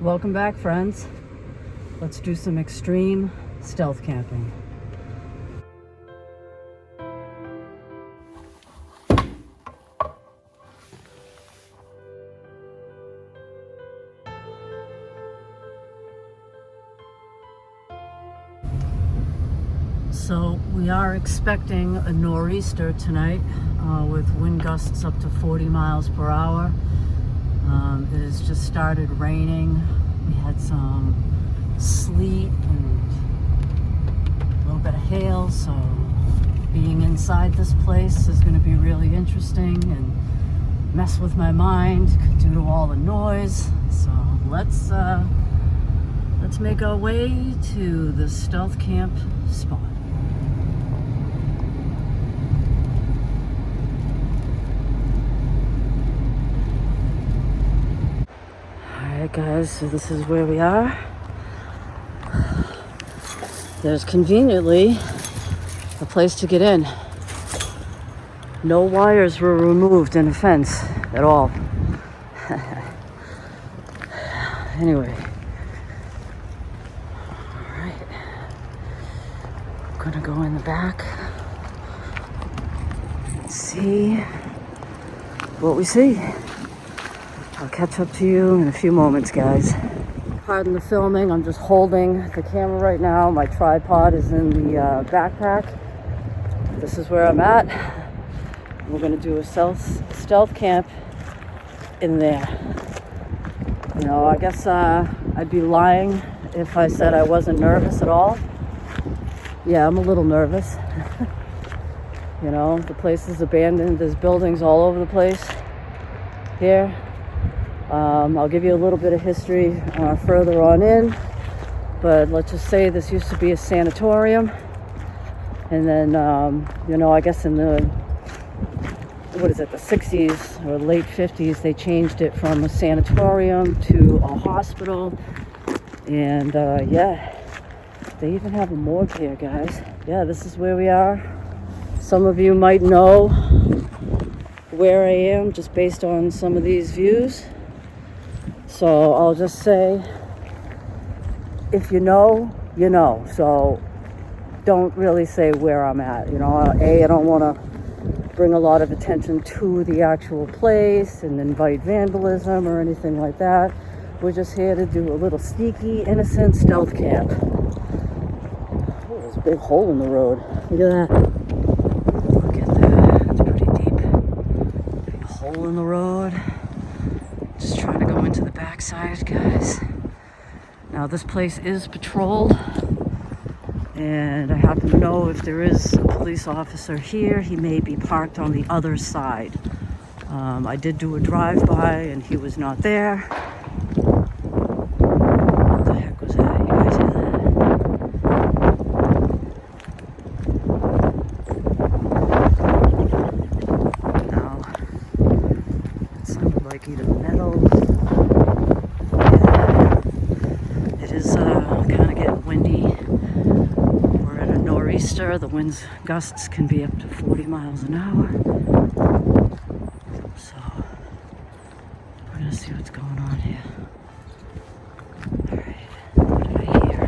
Welcome back, friends. Let's do some extreme stealth camping. So we are expecting a nor'easter tonight with wind gusts up to 40 miles per hour. It has just started raining. We had some sleet and a little bit of hail, so being inside this place is going to be really interesting and mess with my mind due to all the noise. So let's make our way to the stealth camp spot. Alright guys, so this is where we are. There's conveniently a place to get in. No wires were removed in a fence at all. Anyway. Alright. I'm gonna go in the back and see what we see. I'll catch up to you in a few moments, guys. Pardon the filming, I'm just holding the camera right now. My tripod is in the backpack. This is where I'm at. We're gonna do a stealth camp in there. You know, I guess I'd be lying if I said I wasn't nervous at all. Yeah, I'm a little nervous. You know, the place is abandoned. There's buildings all over the place here. I'll give you a little bit of history further on in, but let's just say this used to be a sanatorium, and then you know, I guess in the the 60s or late 50s, they changed it from a sanatorium to a hospital, and yeah, they even have a morgue here, guys. Yeah, this is where we are. Some of you might know where I am just based on some of these views. So I'll just say, if you know, you know. So don't really say where I'm at. You know, I don't want to bring a lot of attention to the actual place and invite vandalism or anything like that. We're just here to do a little sneaky, innocent stealth camp. Oh, there's a big hole in the road. Look at that. Look at that. It's pretty deep. Big hole in the road. Just trying to go into the backside, guys. Now this place is patrolled, and I happen to know if there is a police officer here, he may be parked on the other side. I did do a drive-by and he was not there. What the heck was that? You guys hear that? No. It sounded like either metal. Yeah. It is kind of getting windy. We're at a nor'easter. The winds gusts can be up to 40 miles an hour. So we're gonna see what's going on here. Alright, what did I hear?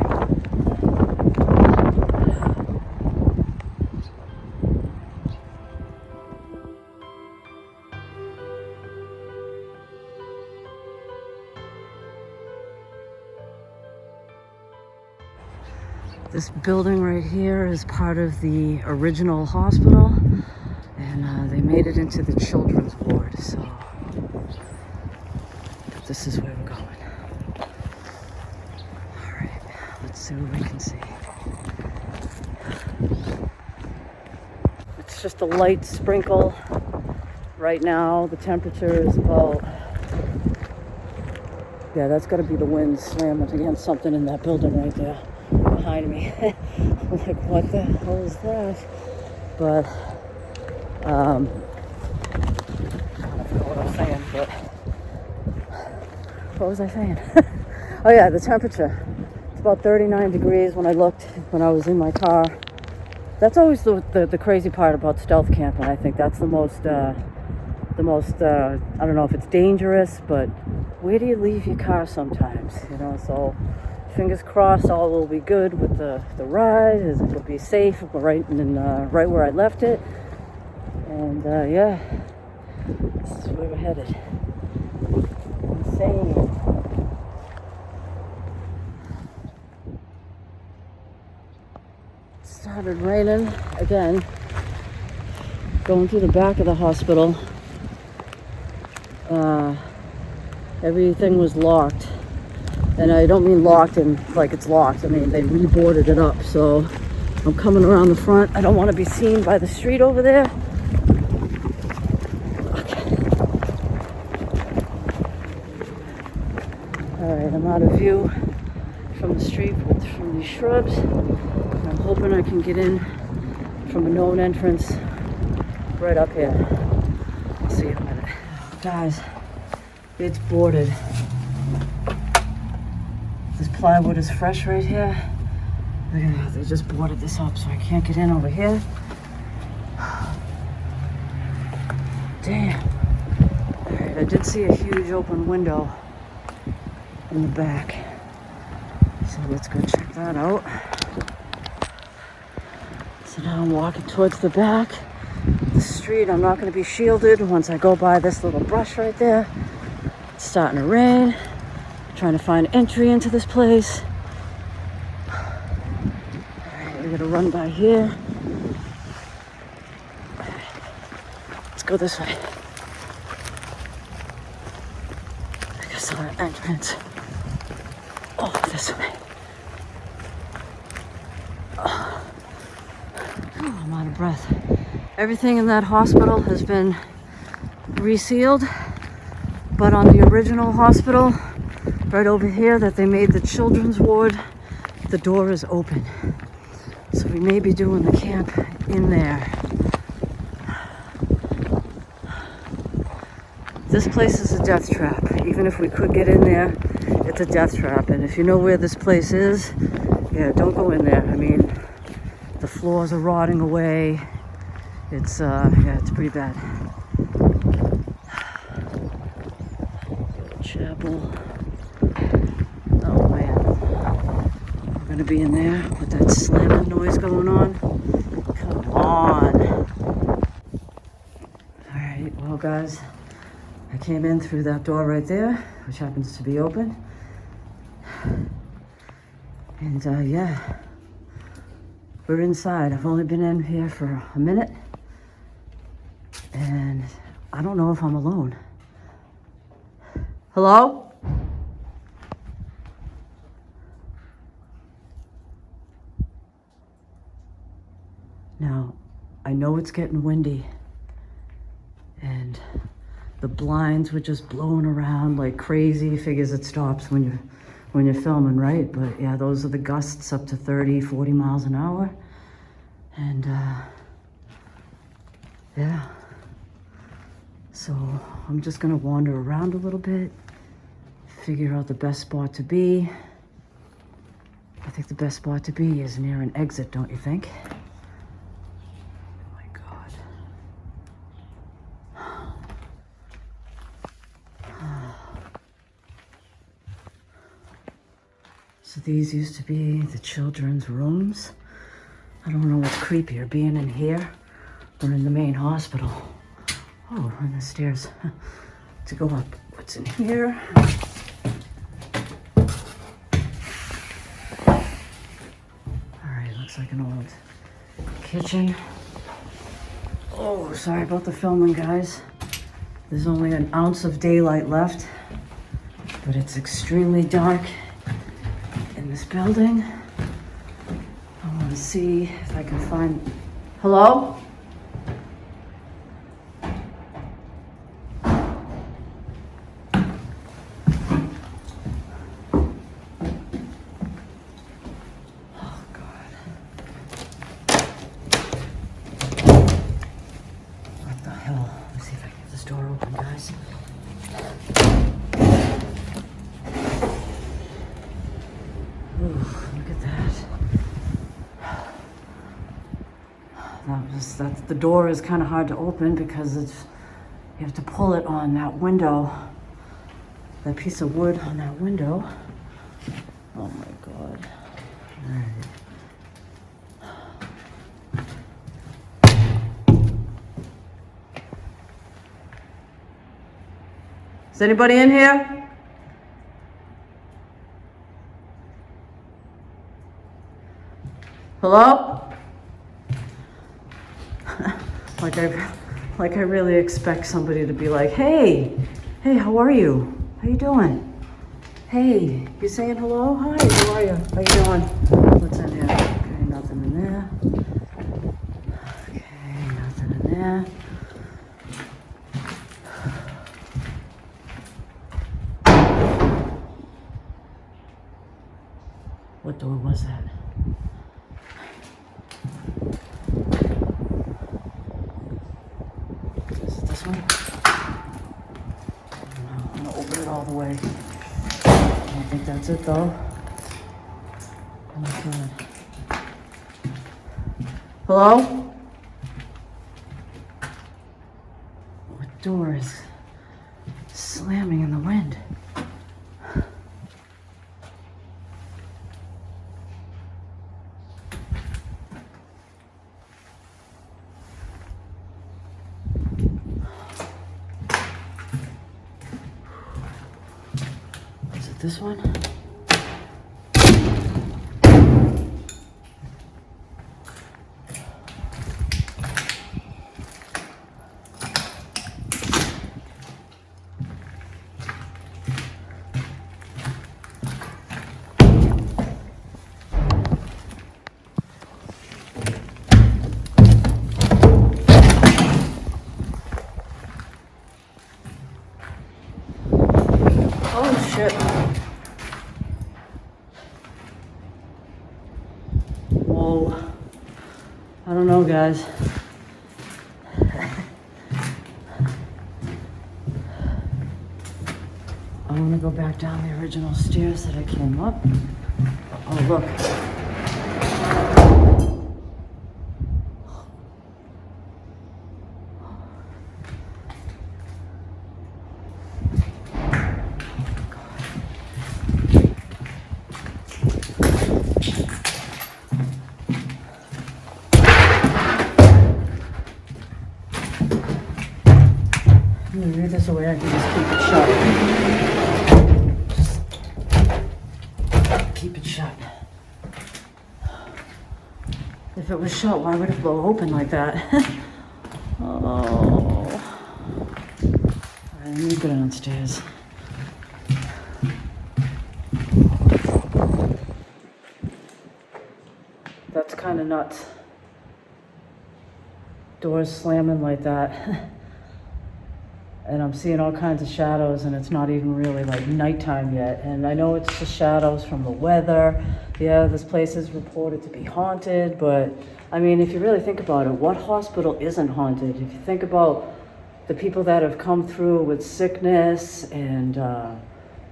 This building right here is part of the original hospital, and they made it into the children's ward, so this is where we're going. Alright, let's see what we can see. It's just a light sprinkle. Right now the temperature is about, yeah, that's got to be the wind slamming against something in that building right there behind me. I'm like, what the hell is that? But I don't know what I'm saying, but what was I saying? Oh yeah, the temperature. It's about 39 degrees when I looked when I was in my car. That's always the crazy part about stealth camping. I think that's the most the most, I don't know if it's dangerous, but where do you leave your car sometimes, you know? So fingers crossed all will be good with the ride. It'll be safe right where I left it. And yeah, this is where we're headed. Insane. It started raining again. Going through the back of the hospital. Everything was locked. And I don't mean locked and like it's locked. I mean, they reboarded it up. So I'm coming around the front. I don't want to be seen by the street over there. Okay. All right, I'm out of view from the street from these shrubs. I'm hoping I can get in from a known entrance right up here. I'll see you in a minute. Guys, it's boarded. This plywood is fresh right here. Look at that, they just boarded this up so I can't get in over here. Damn. Alright, I did see a huge open window in the back. So let's go check that out. So now I'm walking towards the back. The street, I'm not going to be shielded once I go by this little brush right there. It's starting to rain. I'm trying to find entry into this place. Alright, we're going to run by here. Let's go this way. I guess our entrance. Oh, this way. Oh, I'm out of breath. Everything in that hospital has been resealed, but on the original hospital, right over here that they made the children's ward, the door is open. So we may be doing the camp in there. This place is a death trap. Even if we could get in there, it's a death trap. And if you know where this place is, yeah, don't go in there. I mean, the floors are rotting away. It's, yeah, it's pretty bad. Chapel. Oh man. We're gonna be in there with that slamming noise going on. Come on. Alright, well guys, I came in through that door right there, which happens to be open. And yeah, we're inside. I've only been in here for a minute. And I don't know if I'm alone. Hello? Now, I know it's getting windy. And the blinds were just blowing around like crazy. Figures it stops when you're filming, right? But yeah, those are the gusts up to 30, 40 miles an hour. And yeah. So I'm just gonna wander around a little bit, figure out the best spot to be. I think the best spot to be is near an exit, don't you think? Oh my God. So these used to be the children's rooms. I don't know what's creepier, being in here or in the main hospital. Oh, and the stairs to go up. What's in here? All right, looks like an old kitchen. Oh, sorry about the filming, guys. There's only an ounce of daylight left, but it's extremely dark in this building. I want to see if I can find... Hello? The door is kind of hard to open because it's, You have to pull it on that window, that piece of wood on that window. Oh my God. All right. Is anybody in here? Hello? like I really expect somebody to be like, hey, how are you? How you doing? Hey, you saying hello? Hi, how are you? How you doing? What's in here? Okay, nothing in there. Okay, nothing in there. What door was that? Is it this one? I'm gonna open it all the way. I don't think that's it though. Oh my God. Hello? What door is slamming in the wind? This one? Oh shit. Whoa. I don't know, guys. I want to go back down the original stairs that I came up. Oh, look. I'm gonna read this away. I can just keep it shut. Just keep it shut. If it was shut, why would it blow open like that? Oh. Alright, let me go downstairs. That's kind of nuts. Doors slamming like that. And I'm seeing all kinds of shadows, and it's not even really like nighttime yet. And I know it's just shadows from the weather. Yeah, this place is reported to be haunted, but I mean, if you really think about it, what hospital isn't haunted? If you think about the people that have come through with sickness and,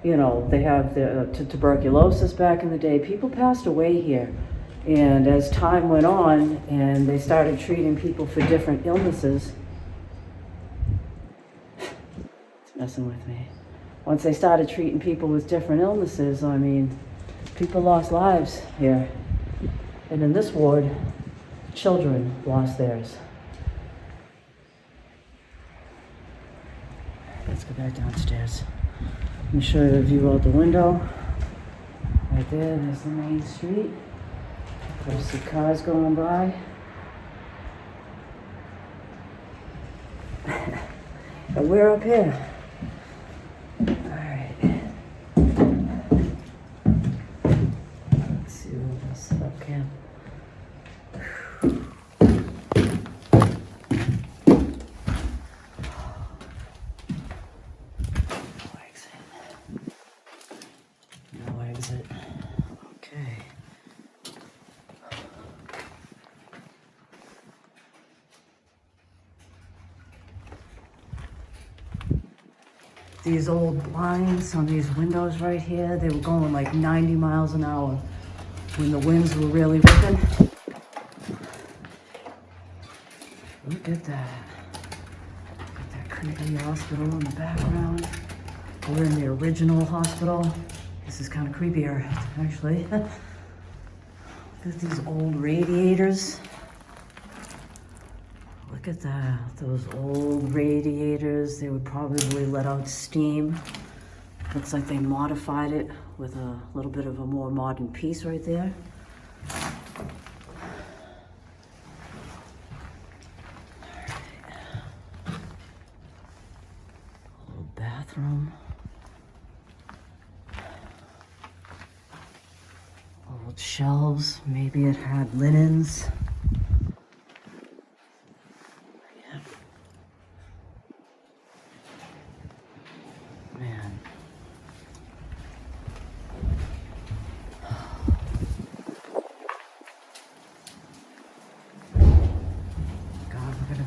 you know, they have the tuberculosis back in the day, people passed away here. And as time went on and they started treating people for different illnesses, messing with me. Once they started treating people with different illnesses, I mean, people lost lives here. And in this ward, children lost theirs. Let's go back downstairs. Let me show you the view out the window. Right there's the main street. There's the cars going by. And we're up here. Alright. Let's see what else up can. No exit. Okay. These old blinds on these windows right here, they were going like 90 miles an hour when the winds were really whipping. Look at that. Look at that Creepy hospital in the background. We're in the original hospital. This is kind of creepier, actually. Look at these old radiators. Look at that, those old radiators. They would probably let out steam. Looks like they modified it with a little bit of a more modern piece right there. Little bathroom. Old shelves, maybe it had linens.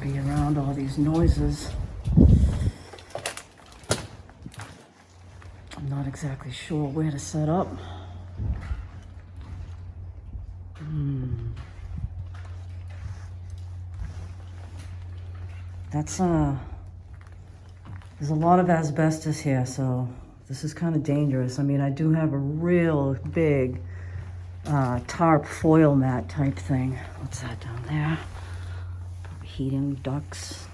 Be around all these noises. I'm not exactly sure where to set up. That's there's a lot of asbestos here, so this is kind of dangerous. I mean, I do have a real big tarp foil mat type thing. What's that down there? Heating ducts.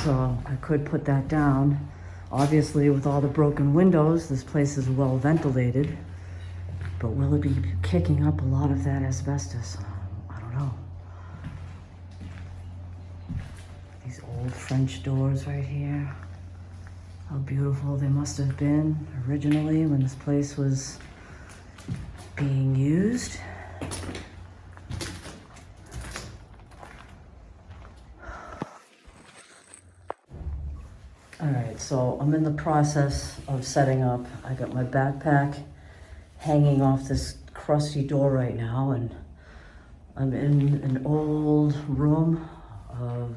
So I could put that down. Obviously, with all the broken windows, this place is well ventilated. But will it be kicking up a lot of that asbestos? I don't know. These old French doors right here. How beautiful they must have been originally when this place was being used. All right, so I'm in the process of setting up. I got my backpack hanging off this crusty door right now, and I'm in an old room of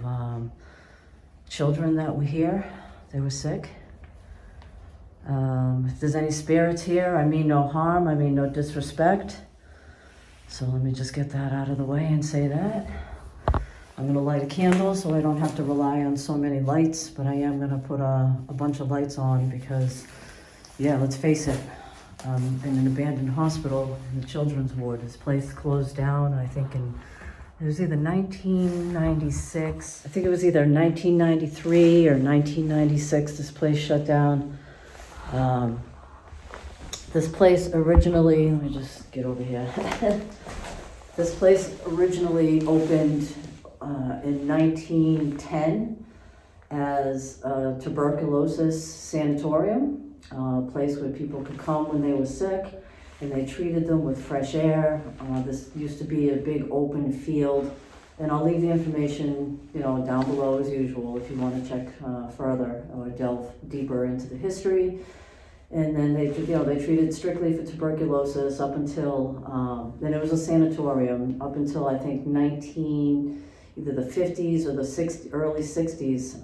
children that were here. They were sick. If there's any spirits here, I mean no harm, I mean no disrespect. So let me just get that out of the way and say that. I'm gonna light a candle so I don't have to rely on so many lights, but I am gonna put a bunch of lights on because, yeah, let's face it, in an abandoned hospital in the children's ward. This place closed down, I think it was either 1996, I think it was either 1993 or 1996, this place shut down. This place originally, let me just get over here. This place originally opened in 1910 as a tuberculosis sanatorium, a place where people could come when they were sick, and they treated them with fresh air. This used to be a big open field, and I'll leave the information, down below as usual if you want to check further or delve deeper into the history. And then they treated strictly for tuberculosis up until, then it was a sanatorium up until I think either the 50s or the early 60s.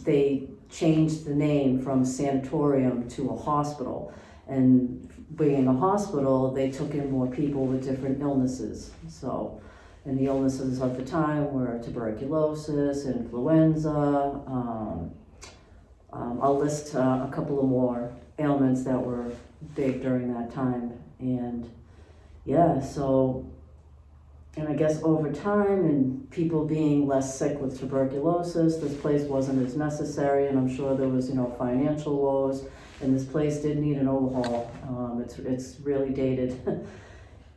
They changed the name from sanatorium to a hospital. And being a hospital, they took in more people with different illnesses. So, and the illnesses of the time were tuberculosis, influenza. I'll list a couple of more ailments that were big during that time. And yeah, so, and I guess over time and people being less sick with tuberculosis, this place wasn't as necessary, and I'm sure there was, financial woes, and this place did need an overhaul. It's really dated.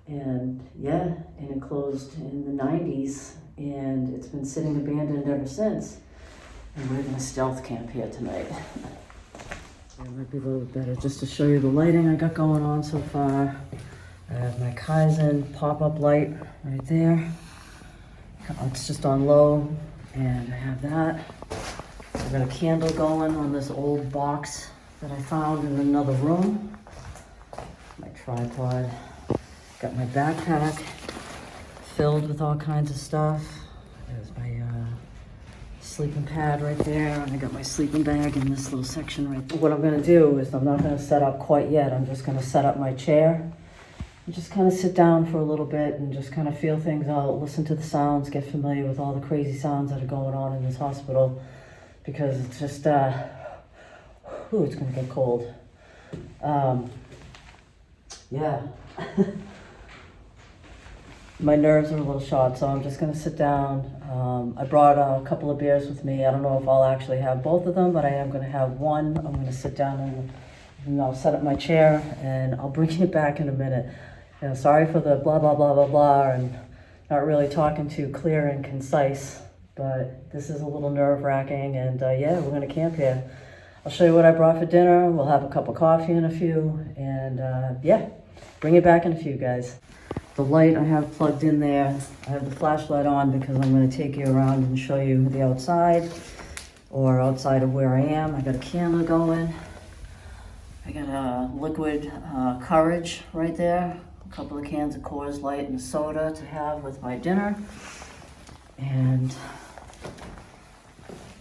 And yeah, and it closed in the 90s, and it's been sitting abandoned ever since. And we're gonna stealth camp here tonight. It might be a little better just to show you the lighting I got going on so far. I have my Kaizen pop-up light right there. It's just on low, and I have that. I've got a candle going on this old box that I found in another room. My tripod. Got my backpack filled with all kinds of stuff. There's my sleeping pad right there, and I got my sleeping bag in this little section right there. What I'm gonna do is I'm not gonna set up quite yet. I'm just gonna set up my chair just kind of sit down for a little bit and just kind of feel things out, listen to the sounds, get familiar with all the crazy sounds that are going on in this hospital, because it's just, it's gonna get cold. Yeah. My nerves are a little shot, so I'm just gonna sit down. I brought a couple of beers with me. I don't know if I'll actually have both of them, but I am gonna have one. I'm gonna sit down and I'll set up my chair and I'll bring it back in a minute. You know, sorry for the blah, blah, blah, blah, blah, and not really talking too clear and concise, but this is a little nerve-wracking, and yeah, we're gonna camp here. I'll show you what I brought for dinner. We'll have a cup of coffee in a few, and yeah, bring it back in a few, guys. The light I have plugged in there. I have the flashlight on because I'm gonna take you around and show you the outside, or outside of where I am. I got a camera going. I got a liquid courage right there. A couple of cans of Coors Light and soda to have with my dinner. And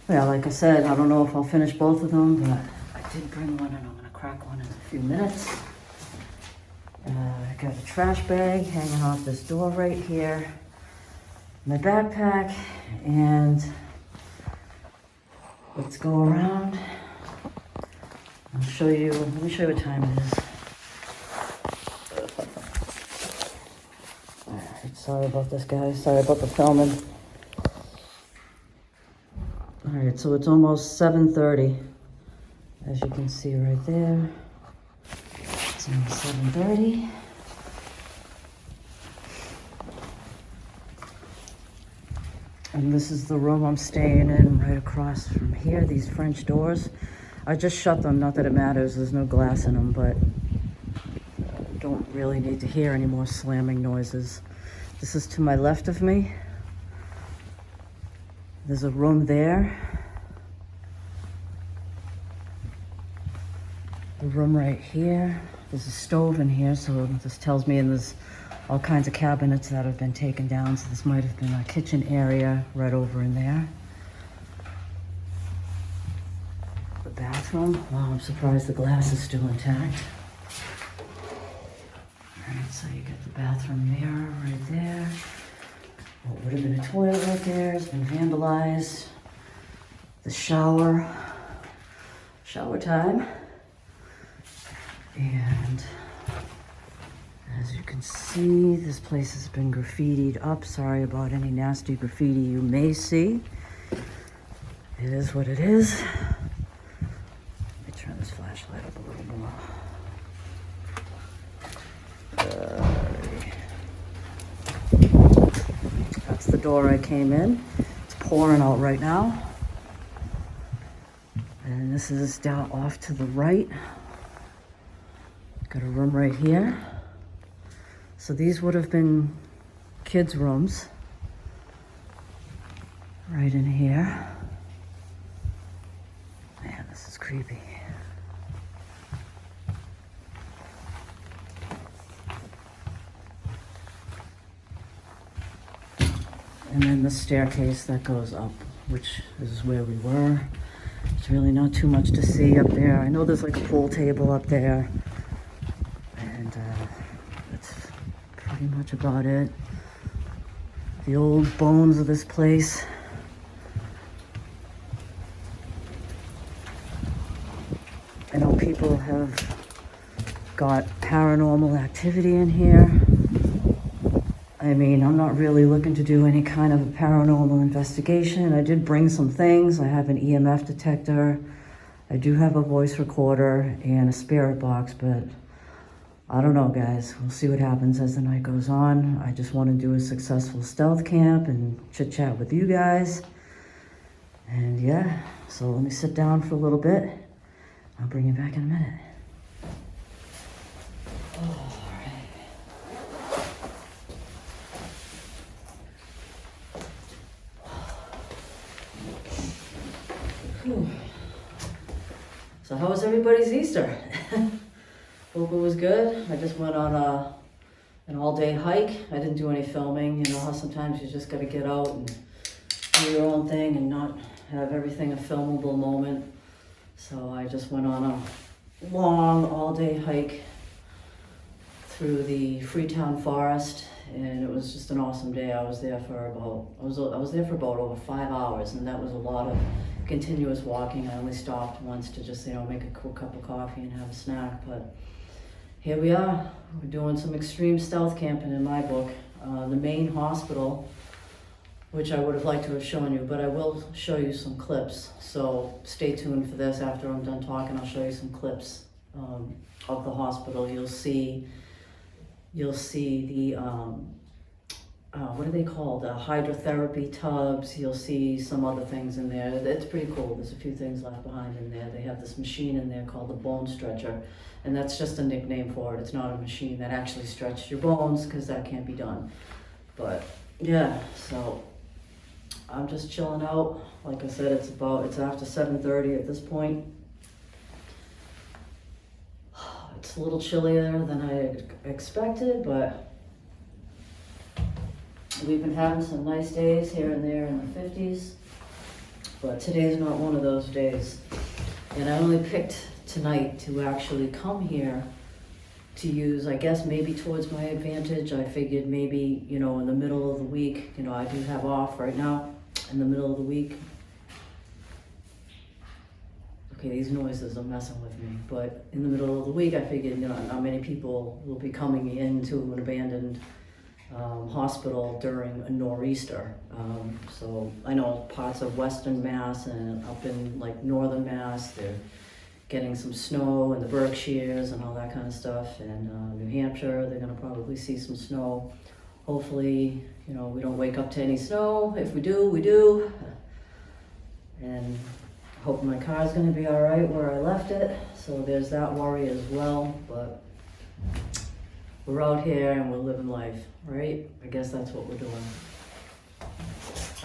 yeah, like I said, I don't know if I'll finish both of them, but I did bring one and I'm gonna crack one in a few minutes. I got a trash bag hanging off this door right here, my backpack, and let's go around. I'll show you, let me show you what time it is. Alright, sorry about this, guys. Sorry about the filming. Alright, so it's almost 7:30. As you can see right there. It's almost 7:30. And this is the room I'm staying in right across from here, these French doors. I just shut them, not that it matters, there's no glass in them, but don't really need to hear any more slamming noises. This is to my left of me. There's a room there. The room right here. There's a stove in here, so this tells me, and there's all kinds of cabinets that have been taken down, so this might have been a kitchen area right over in there. The bathroom. Wow, I'm surprised the glass is still intact. Alright, so you get the bathroom mirror right there. What would have been a toilet right there has been vandalized. The shower time. And as you can see, this place has been graffitied up. Sorry about any nasty graffiti you may see. It is what it is. Let me turn this flashlight up a little more. That's the door I came in. It's pouring out right now. And this is down off to the right. Got a room right here. So these would have been kids' rooms right in here. Man, this is creepy. And then the staircase that goes up, which is where we were. There's really not too much to see up there. I know there's like a pool table up there. And that's pretty much about it. The old bones of this place. I know people have got paranormal activity in here. I mean, I'm not really looking to do any kind of a paranormal investigation. I did bring some things. I have an EMF detector. I do have a voice recorder and a spirit box, but I don't know, guys. We'll see what happens as the night goes on. I just want to do a successful stealth camp and chit chat with you guys. And yeah, so let me sit down for a little bit. I'll bring you back in a minute. So how was everybody's Easter? Hope it was good. I just went on an all-day hike. I didn't do any filming. You know how sometimes you just gotta get out and do your own thing and not have everything a filmable moment. So I just went on a long all-day hike through the Freetown Forest, and it was just an awesome day. I was there for about over 5 hours, and that was a lot of continuous walking. I only stopped once to just, make a cool cup of coffee and have a snack, but here we are. We're doing some extreme stealth camping in my book. The main hospital, which I would have liked to have shown you, but I will show you some clips. So stay tuned for this. After I'm done talking, I'll show you some clips of the hospital. You'll see the, what are they called? Hydrotherapy tubs. You'll see some other things in there. It's pretty cool. There's a few things left behind in there. They have this machine in there called the bone stretcher, and that's just a nickname for it. It's not a machine that actually stretches your bones, because that can't be done. But yeah, so I'm just chilling out. Like I said, it's after 7:30 at this point. It's a little chillier than I expected, but we've been having some nice days here and there in the 50s, but today's not one of those days. And I only picked tonight to actually come here to use, I guess, maybe towards my advantage. I figured maybe, in the middle of the week, I do have off right now in the middle of the week. Okay, these noises are messing with me, but in the middle of the week, I figured, not many people will be coming into an abandoned hospital during a Noreaster. So I know parts of Western Mass and up in Northern Mass, they're getting some snow in the Berkshires and all that kind of stuff. And New Hampshire, they're gonna probably see some snow. Hopefully, we don't wake up to any snow. If we do, we do. And I hope my car's gonna be all right where I left it. So there's that worry as well, but we're out here and we're living life, right? I guess that's what we're doing.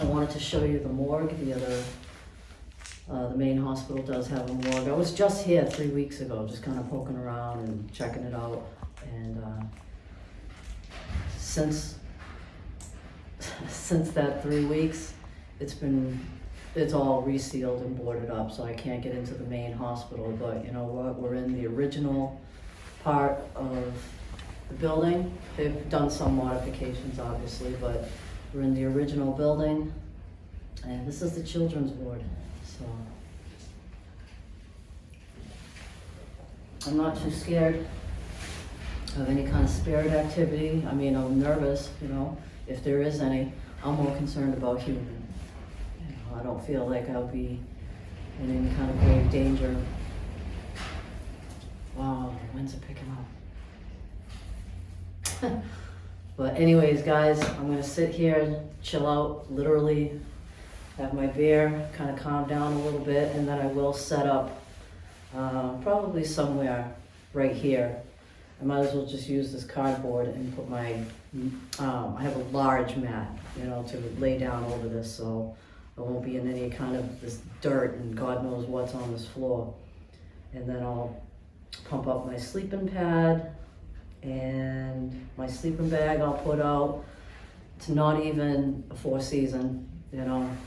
I wanted to show you the morgue. The main hospital does have a morgue. I was just here 3 weeks ago, just kind of poking around and checking it out. And since that 3 weeks, it's all resealed and boarded up, so I can't get into the main hospital. But you know what? We're in the original part of the building. They've done some modifications, obviously, but we're in the original building, and this is the children's ward. So I'm not too scared of any kind of spirit activity. I mean, I'm nervous, if there is any. I'm more concerned about human. I don't feel like I'll be in any kind of grave danger. Wow, the winds are picking up. But anyways, guys, I'm gonna sit here, chill out, literally have my beer, kind of calm down a little bit, and then I will set up probably somewhere right here. I might as well just use this cardboard and put my, I have a large mat, to lay down over this, so I won't be in any kind of this dirt and God knows what's on this floor. And then I'll pump up my sleeping pad, and my sleeping bag I'll put out. It's not even a 4-season,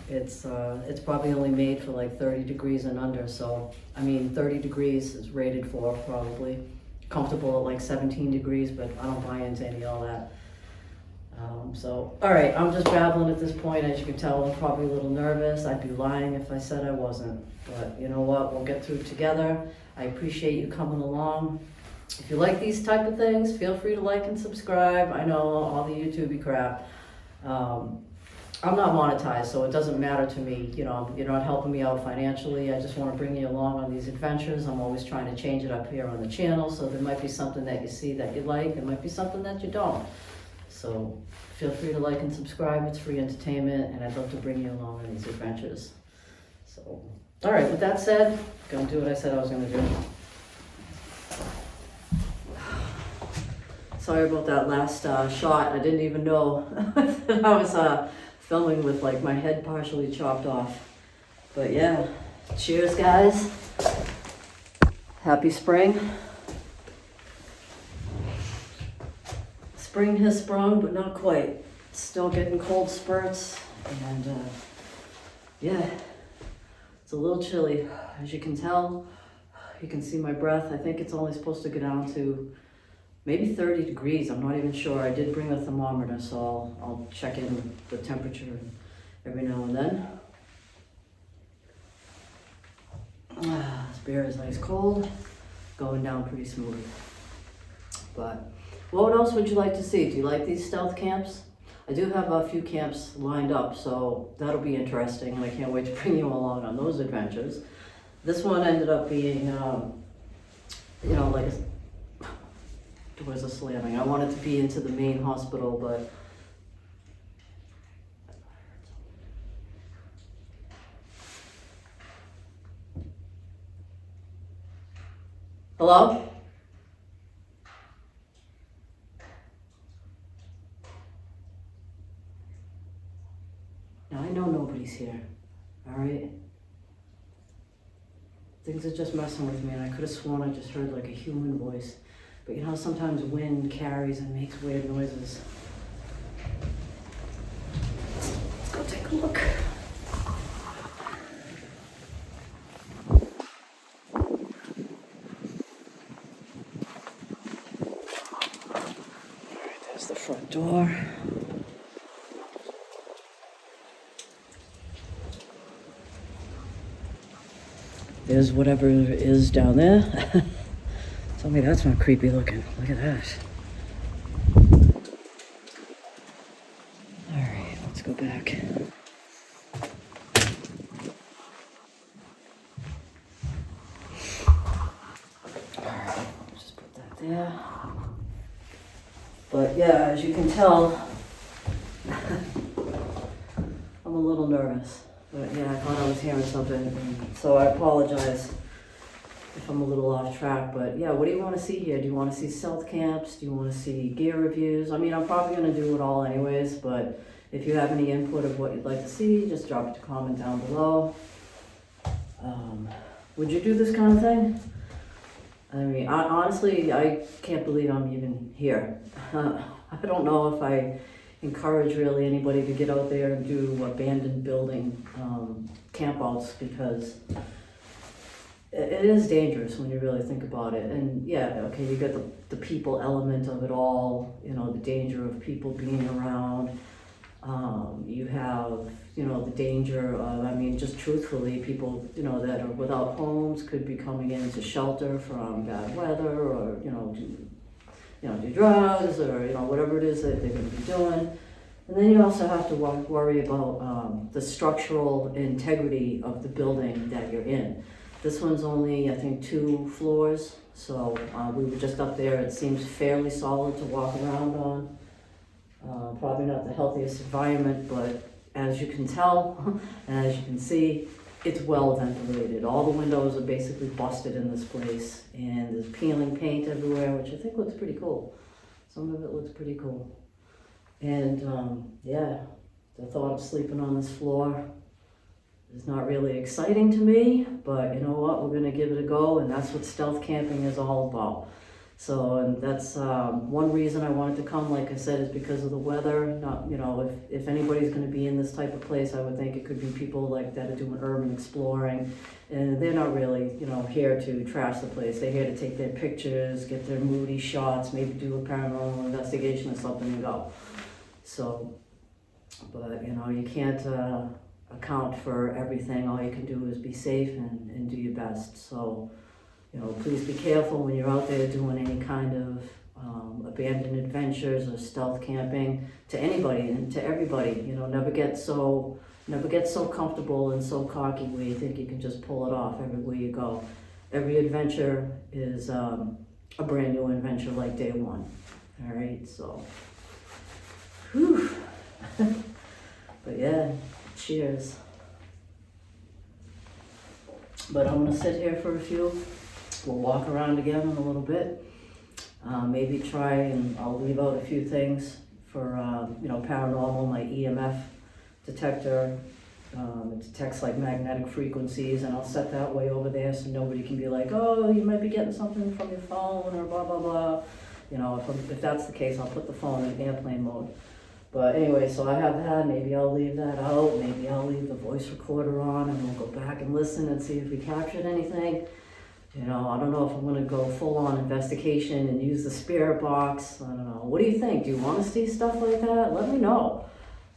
it's probably only made for 30 degrees and under. So, 30 degrees is rated for probably. Comfortable at 17 degrees, but I don't buy into any of all that. So, all right, I'm just babbling at this point. As you can tell, I'm probably a little nervous. I'd be lying if I said I wasn't. But you know what? We'll get through it together. I appreciate you coming along. If you like these type of things, feel free to like and subscribe. I know all the YouTube-y crap. I'm not monetized, so it doesn't matter to me. You're not helping me out financially. I just want to bring you along on these adventures. I'm always trying to change it up here on the channel, so there might be something that you see that you like. There might be something that you don't. So feel free to like and subscribe. It's free entertainment, and I'd love to bring you along on these adventures. So, all right, with that said, I'm gonna do what I said I was gonna do. Sorry about that last shot. I didn't even know that I was filming with my head partially chopped off. But yeah, cheers guys. Happy spring. Spring has sprung, but not quite. Still getting cold spurts, and yeah, it's a little chilly. As you can tell, you can see my breath. I think it's only supposed to go down to maybe 30 degrees. I'm not even sure. I did bring a thermometer, so I'll check in the temperature every now and then. This beer is nice cold, going down pretty smooth. But what else would you like to see? Do you like these stealth camps? I do have a few camps lined up, so that'll be interesting, and I can't wait to bring you along on those adventures. This one ended up being, you know, like doors are slamming. I wanted to be into the main hospital, but hello? Now I know nobody's here, all right? Things are just messing with me, and I could have sworn I just heard like a human voice. But you know, sometimes wind carries and makes weird noises. Let's go take a look. There's the front door. There's whatever is down there. Tell me that's not creepy looking. Look at that. All right, let's go back. All right, just put that there. But yeah, as you can tell, I'm a little nervous. But yeah, I thought I was hearing something, so I apologize if I'm a little off track. But yeah, what do you want to see here? Do you want to see stealth camps? Do you want to see gear reviews? I mean, I'm probably going to do it all anyways, but if you have any input of what you'd like to see, just drop it a comment down below. Would you do this kind of thing? I mean, honestly, I can't believe I'm even here. I don't know if I encourage really anybody to get out there and do abandoned building campouts, because it is dangerous when you really think about it. And yeah, okay, you got the people element of it all, you know, the danger of people being around. You have, you know, the danger of, I mean, just truthfully, people, you know, that are without homes could be coming into shelter from bad weather, or, you know, do drugs, or, you know, whatever it is that they're going to be doing. And then you also have to worry about the structural integrity of the building that you're in. This one's only, I think, 2 floors, so we were just up there. It seems fairly solid to walk around on. Probably not the healthiest environment, but as you can tell, and as you can see, it's well ventilated. All the windows are basically busted in this place, and there's peeling paint everywhere, which I think looks pretty cool. Some of it looks pretty cool. And yeah, the thought of sleeping on this floor is not really exciting to me, but you know what, we're gonna give it a go, and that's what stealth camping is all about. So, and that's one reason I wanted to come, like I said, is because of the weather. Not, you know, if anybody's going to be in this type of place, I would think it could be people like that are doing urban exploring, and they're not really, you know, here to trash the place. They're here to take their pictures, get their moody shots, maybe do a paranormal investigation or something and go. So, but you know, you can't account for everything. All you can do is be safe and do your best. So, you know, please be careful when you're out there doing any kind of abandoned adventures or stealth camping, to anybody and to everybody. You know, never get so comfortable and so cocky where you think you can just pull it off everywhere you go. Every adventure is a brand new adventure, like day one. All right, so, whew. But yeah, cheers. But I'm gonna sit here for a few. We'll walk around again in a little bit. Maybe try, and I'll leave out a few things for, you know, paranormal, my EMF detector. It detects like magnetic frequencies, and I'll set that way over there so nobody can be like, oh, you might be getting something from your phone or blah, blah, blah. You know, if that's the case, I'll put the phone in airplane mode. But anyway, so I have that. Maybe I'll leave that out. Maybe I'll leave the voice recorder on, and we'll go back and listen and see if we captured anything. You know, I don't know if I'm gonna go full-on investigation and use the spirit box. I don't know. What do you think? Do you want to see stuff like that? Let me know.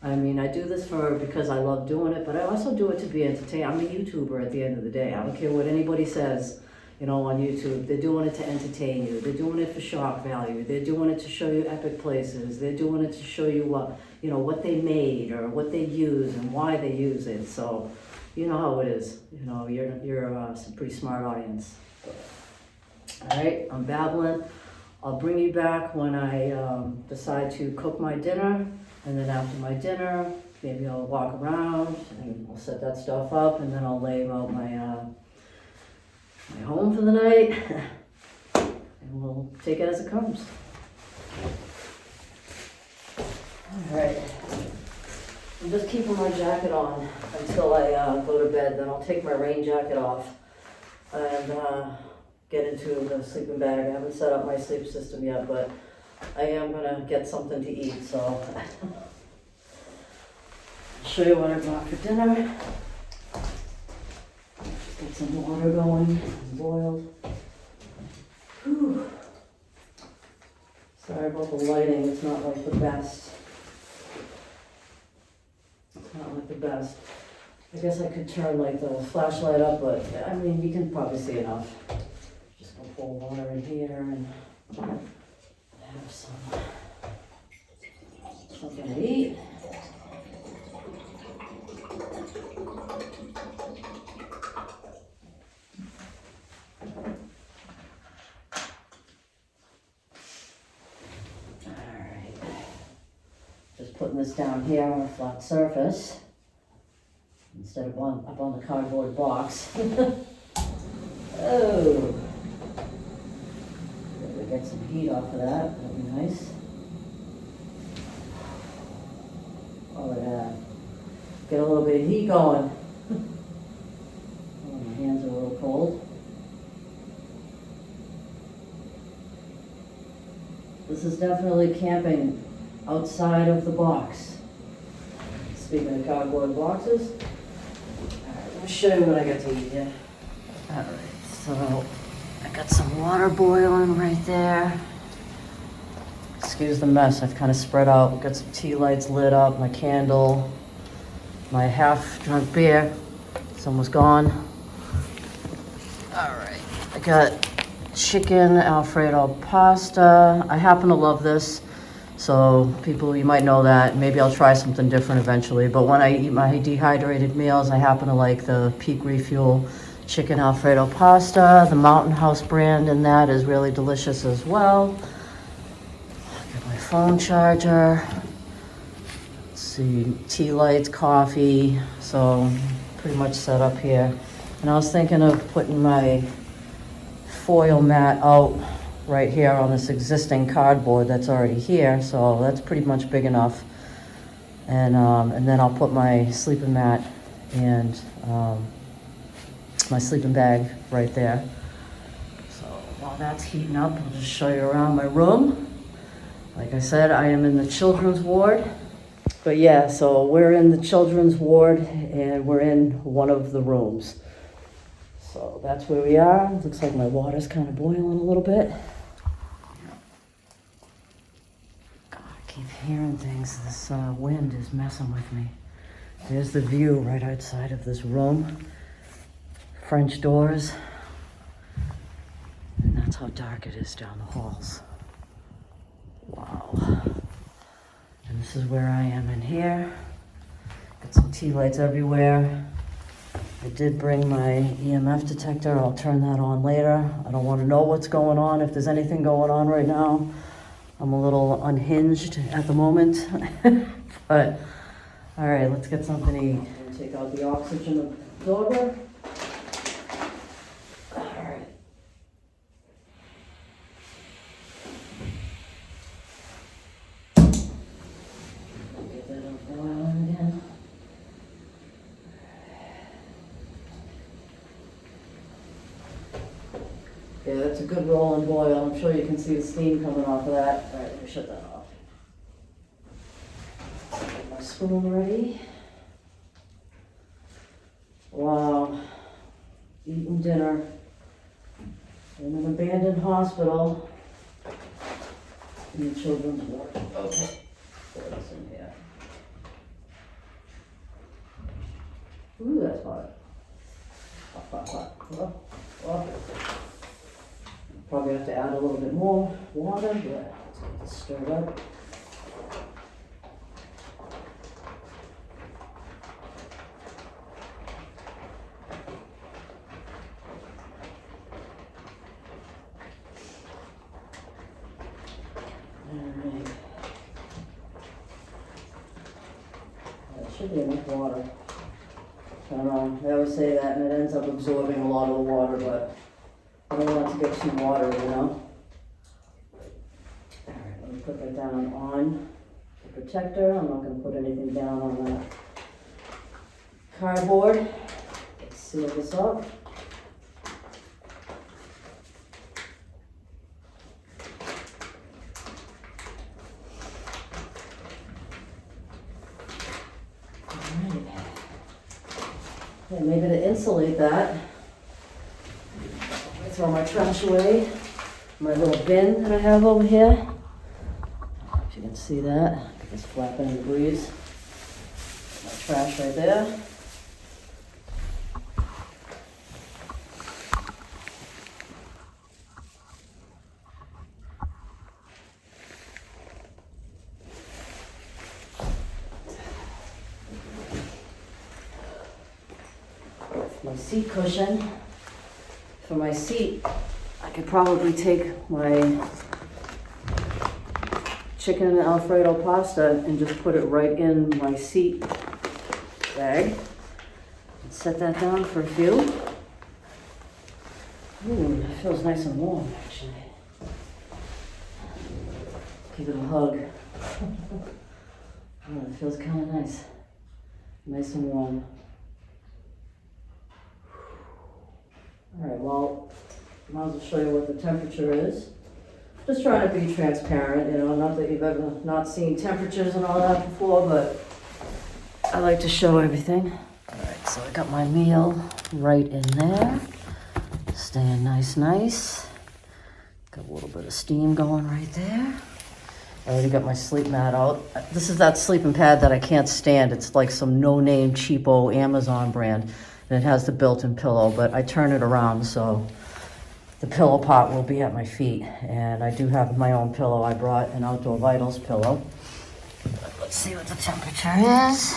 I mean, I do this because I love doing it, but I also do it to be entertained. I'm a YouTuber at the end of the day. I don't care what anybody says, you know, on YouTube. They're doing it to entertain you. They're doing it for shock value. They're doing it to show you epic places. They're doing it to show you what, you know, what they made or what they use and why they use it. So, you know how it is. You know, you're a pretty smart audience. All right, I'm babbling. I'll bring you back when I decide to cook my dinner, and then after my dinner, maybe I'll walk around and I'll set that stuff up, and then I'll lay out my my home for the night, and we'll take it as it comes. All right, I'm just keeping my jacket on until I go to bed. Then I'll take my rain jacket off and get into the sleeping bag. I haven't set up my sleep system yet, but I am gonna get something to eat, so I'll show you what I brought for dinner. Get some water going, boiled. Whew. Sorry about the lighting, it's not like the best. It's not like the best. I guess I could turn like the flashlight up, but I mean, you can probably see enough. Just gonna pour water in here and have something to eat. Alright. Just putting this down here on a flat surface instead of up on the cardboard box. Oh. Get some heat off of that. That'd be nice. Oh yeah. Get a little bit of heat going. Oh, my hands are a little cold. This is definitely camping outside of the box. Speaking of cardboard boxes. Alright, let me show you what I got to eat here. Alright, so I got some water boiling right there. Excuse the mess, I've kind of spread out. Got some tea lights lit up, my candle, my half-drunk beer. It's almost gone. All right, I got chicken Alfredo pasta. I happen to love this, so people, you might know that. Maybe I'll try something different eventually, but when I eat my dehydrated meals, I happen to like the Peak Refuel chicken Alfredo pasta. The Mountain House brand in that is really delicious as well. Get my phone charger. Let's see, tea lights, coffee. So pretty much set up here. And I was thinking of putting my foil mat out right here on this existing cardboard that's already here. So that's pretty much big enough. And then I'll put my sleeping mat and my sleeping bag right there. So while that's heating up, I'll just show you around my room. Like I said, I am in the children's ward. But yeah, so we're in the children's ward and we're in one of the rooms. So that's where we are. Looks like my water's kind of boiling a little bit. God, I keep hearing things. This wind is messing with me. There's the view right outside of this room. French doors, and that's how dark it is down the halls. Wow. And this is where I am in here. Got some tea lights everywhere. I did bring my EMF detector. I'll turn that on later. I don't want to know what's going on, if there's anything going on right now. I'm a little unhinged at the moment. But, all right, let's get something to eat. I'm gonna take out the oxygen absorber. Yeah, that's a good roll and boil. I'm sure you can see the steam coming off of that. All right, let me shut that off. Get my spoon ready. Wow, eating dinner In an abandoned hospital. In the children's ward. Okay. What's in here? Ooh, that's hot. Hot. Oh. Probably have to add a little bit more water, but let's get this stirred up. Alright. That should be enough water. I don't know, they always say that and it ends up absorbing a lot of the water, but I don't want it to get too watery, you know? Alright, let me put that down on the protector. I'm not going to put anything down on that cardboard. Let's seal this up. Yeah, maybe to insulate that, I throw my trash away. My little bin that I have over here. If you can see that, it's flapping in the breeze. My trash right there. My seat cushion. For my seat, I could probably take my chicken Alfredo pasta and just put it right in my seat bag and set that down for a few. Ooh, it feels nice and warm actually. Give it a hug. Oh, it feels kind of nice. Nice and warm. Alright, well, might as well show you what the temperature is. Just trying to be transparent, you know, not that you've ever not seen temperatures and all that before, but I like to show everything. Alright, so I got my meal right in there. Staying nice. Got a little bit of steam going right there. I already got my sleep mat out. This is that sleeping pad that I can't stand. It's like some no-name cheapo Amazon brand. And it has the built-in pillow, but I turn it around so the pillow pot will be at my feet. And I do have my own pillow. I brought an Outdoor Vitals pillow. Let's see what the temperature is.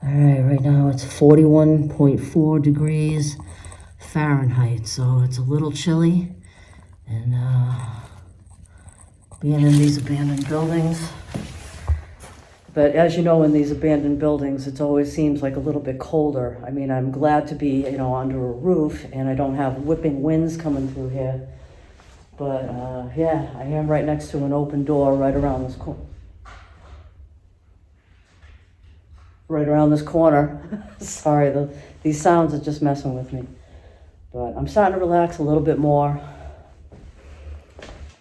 All right now it's 41.4 degrees Fahrenheit, so it's a little chilly. And being in these abandoned buildings, but as you know, in these abandoned buildings, it always seems like a little bit colder. I mean, I'm glad to be, you know, under a roof and I don't have whipping winds coming through here. But yeah, I am right next to an open door right around this corner. Right around this corner. Sorry, these sounds are just messing with me. But I'm starting to relax a little bit more.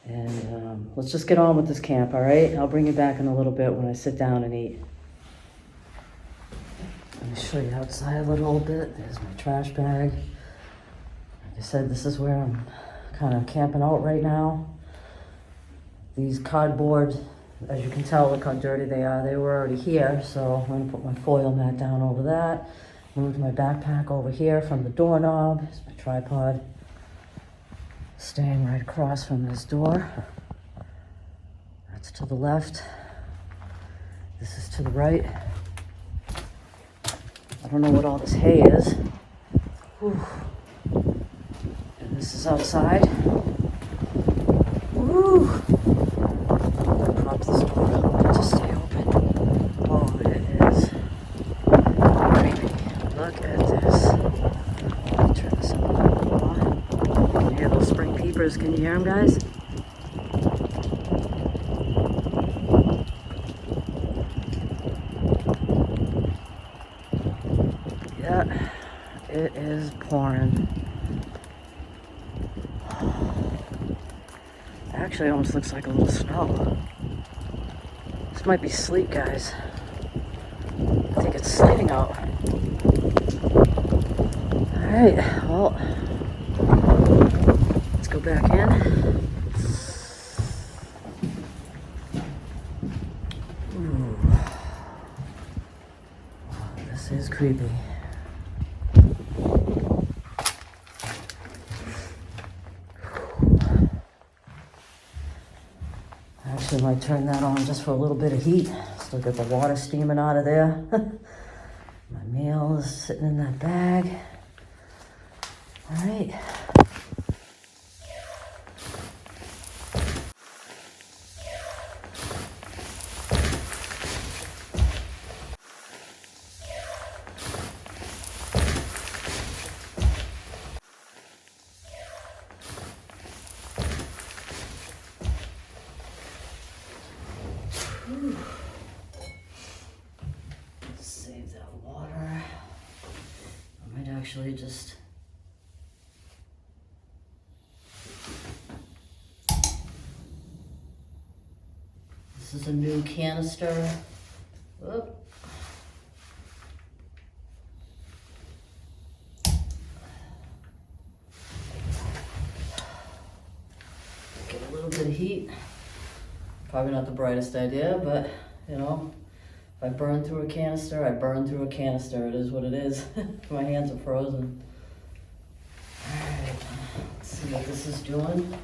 And let's just get on with this camp, all right? I'll bring you back in a little bit when I sit down and eat. Let me show you outside a little bit. There's my trash bag. Like I said, this is where I'm kind of camping out right now. These cardboard, as you can tell, look how dirty they are. They were already here, so I'm gonna put my foil mat down over that. Moved my backpack over here from the doorknob. There's my tripod. Staying right across from this door. That's to the left. This is to the right. I don't know what all this hay is. Whew. And this is outside. Woo! I'm gonna prop this door up to stay open. Oh, it is creepy. Look at this. Let me turn this up a little bit more. Can you hear those spring peepers? Can you hear them, guys? Yeah, it is pouring. Actually, it almost looks like a little snow. This might be sleet, guys. I think it's sleeting out. All right, well, let's go back in. Ooh. This is creepy. Actually might turn that on just for a little bit of heat. Still got the water steaming out of there. My meal is sitting in that bag. All right. Save that water. I might actually just this is a new canister. Whoop. Get a little bit of heat. Probably not the brightest idea, but you know, if I burn through a canister, I burn through a canister. It is what it is. My hands are frozen. All right, let's see what this is doing.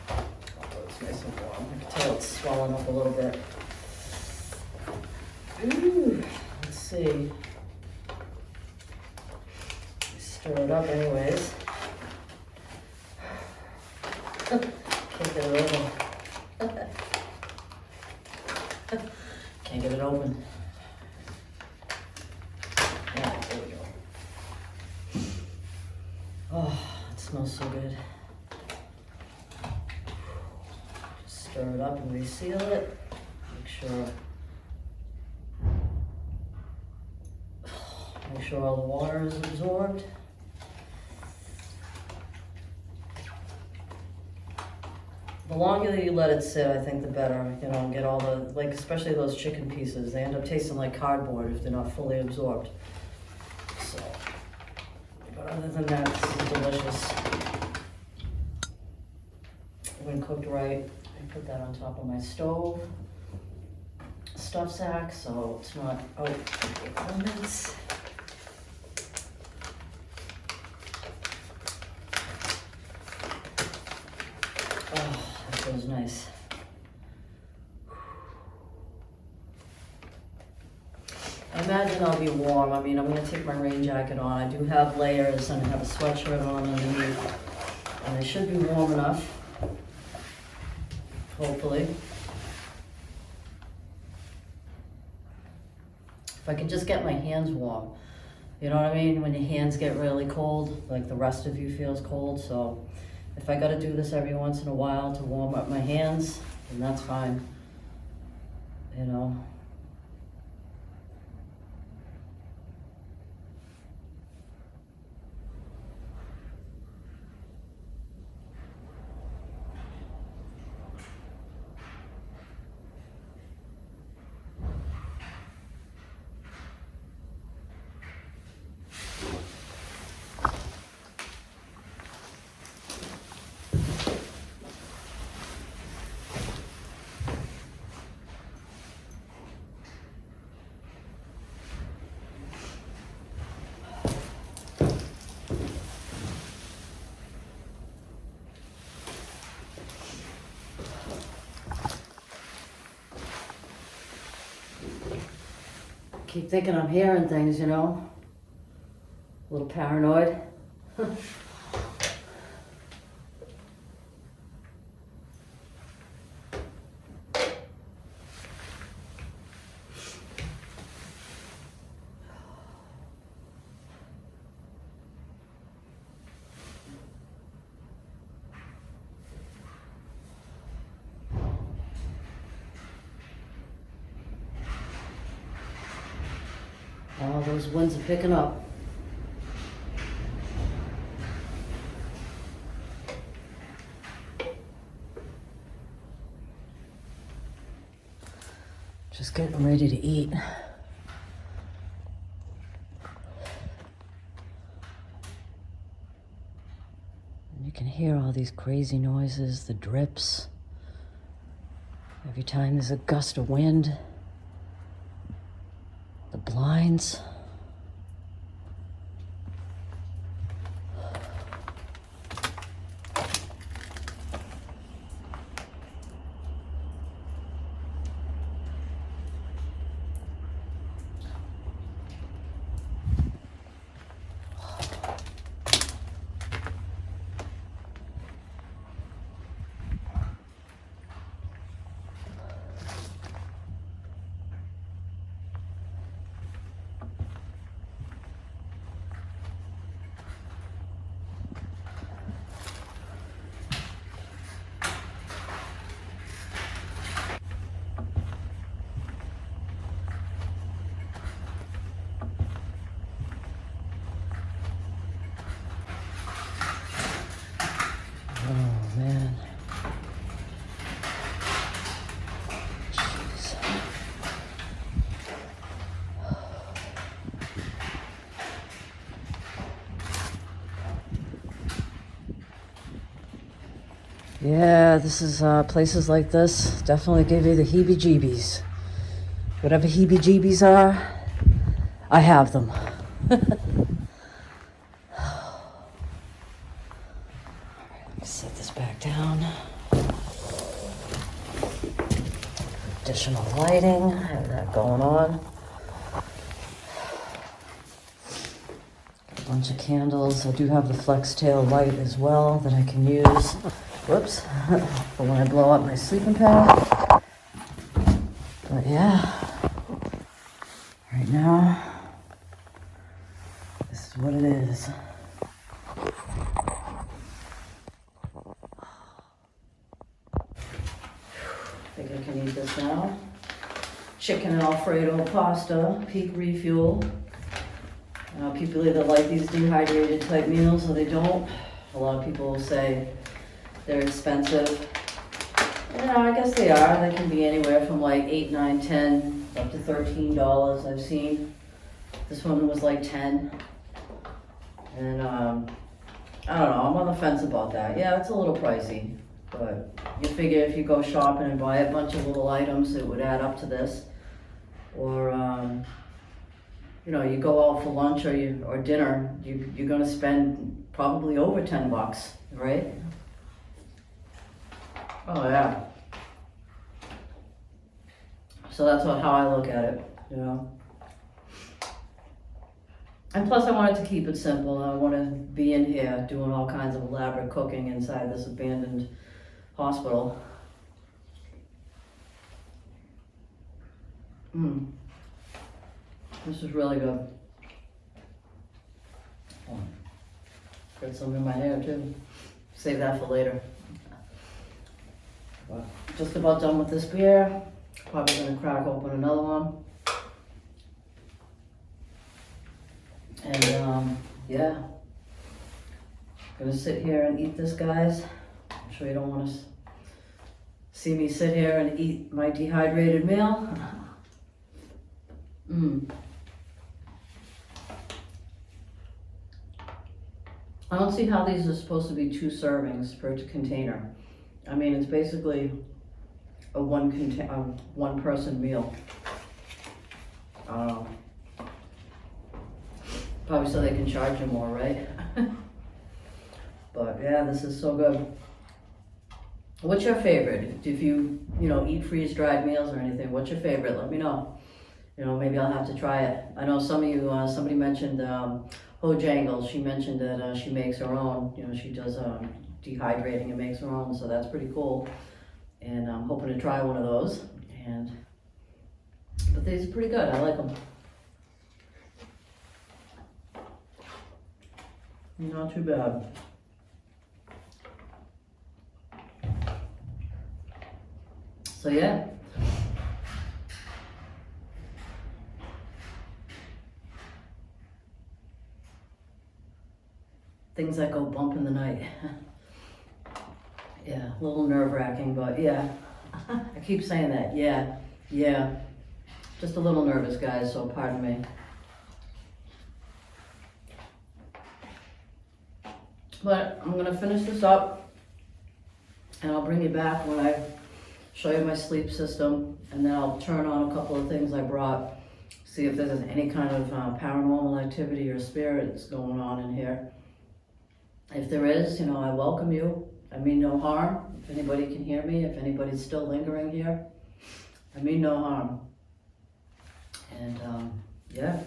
Oh, it's nice and warm. I can tell it's swelling up a little bit. Ooh, let's see. Stir it up anyways. Can't get it open. Can't get it open. Yeah, there we go. Oh, it smells so good. Just stir it up and reseal it. Make sure all the water is absorbed. The longer that you let it sit, I think the better, you know, and get all the, like, especially those chicken pieces, they end up tasting like cardboard if they're not fully absorbed. So, but other than that, this is delicious. When cooked right, I put that on top of my stove. Stuff sack, so it's not out of the elements. Oh, that feels nice. I imagine I'll be warm. I mean, I'm going to take my rain jacket on. I do have layers and I have a sweatshirt on underneath. And I should be warm enough. Hopefully. If I can just get my hands warm. You know what I mean? When your hands get really cold, like the rest of you feels cold. So if I got to do this every once in a while to warm up my hands, then that's fine. You know? Keep thinking I'm hearing things, you know? A little paranoid. Oh, those winds are picking up. Just getting ready to eat. You can hear all these crazy noises, the drips. Every time there's a gust of wind, the blinds. Oh man. Jeez. Yeah, this is places like this definitely give you the heebie-jeebies. Whatever heebie-jeebies are, I have them. Set this back down. Additional lighting, have that going on. Got a bunch of candles. I do have the flex tail light as well that I can use. Whoops, for when I blow up my sleeping pad. But yeah, right now, this is what it is. I think I can eat this now. Chicken Alfredo pasta, peak refuel. People either like these dehydrated type meals or they don't. A lot of people will say they're expensive. I guess they are. They can be anywhere from like $8, $9, $10, up to $13 I've seen. This one was like 10. And I don't know, I'm on the fence about that. Yeah, it's a little pricey, but you figure if you go shopping and buy a bunch of little items, it would add up to this. Or, you go out for lunch or dinner, you're gonna spend probably over 10 bucks, right? Oh yeah. So that's how I look at it, And plus I wanted to keep it simple. I want to be in here doing all kinds of elaborate cooking inside this abandoned hospital. This is really good. Got some in my hair too. Save that for later. Well, just about done with this beer. Probably gonna crack open another one. And yeah, gonna sit here and eat this, guys. I'm sure you don't want to see me sit here and eat my dehydrated meal. I don't see how these are supposed to be 2 servings per container. I mean, it's basically a one person meal. Probably so they can charge you more, right? But yeah, this is so good. What's your favorite? If you eat freeze-dried meals or anything, what's your favorite? Let me know. Maybe I'll have to try it. I know some of you, somebody mentioned Hojangle. She mentioned that she makes her own. She does dehydrating and makes her own, so that's pretty cool. And I'm hoping to try one of those. But these are pretty good. I like them. Not too bad. So yeah. Things that go bump in the night. Yeah, a little nerve-wracking, but yeah. I keep saying that, yeah. Just a little nervous, guys, so pardon me. But I'm gonna finish this up and I'll bring you back when I show you my sleep system, and then I'll turn on a couple of things I brought, see if there's any kind of paranormal activity or spirits going on in here. If there is, I welcome you. I mean no harm. If anybody can hear me, if anybody's still lingering here, I mean no harm. And yeah,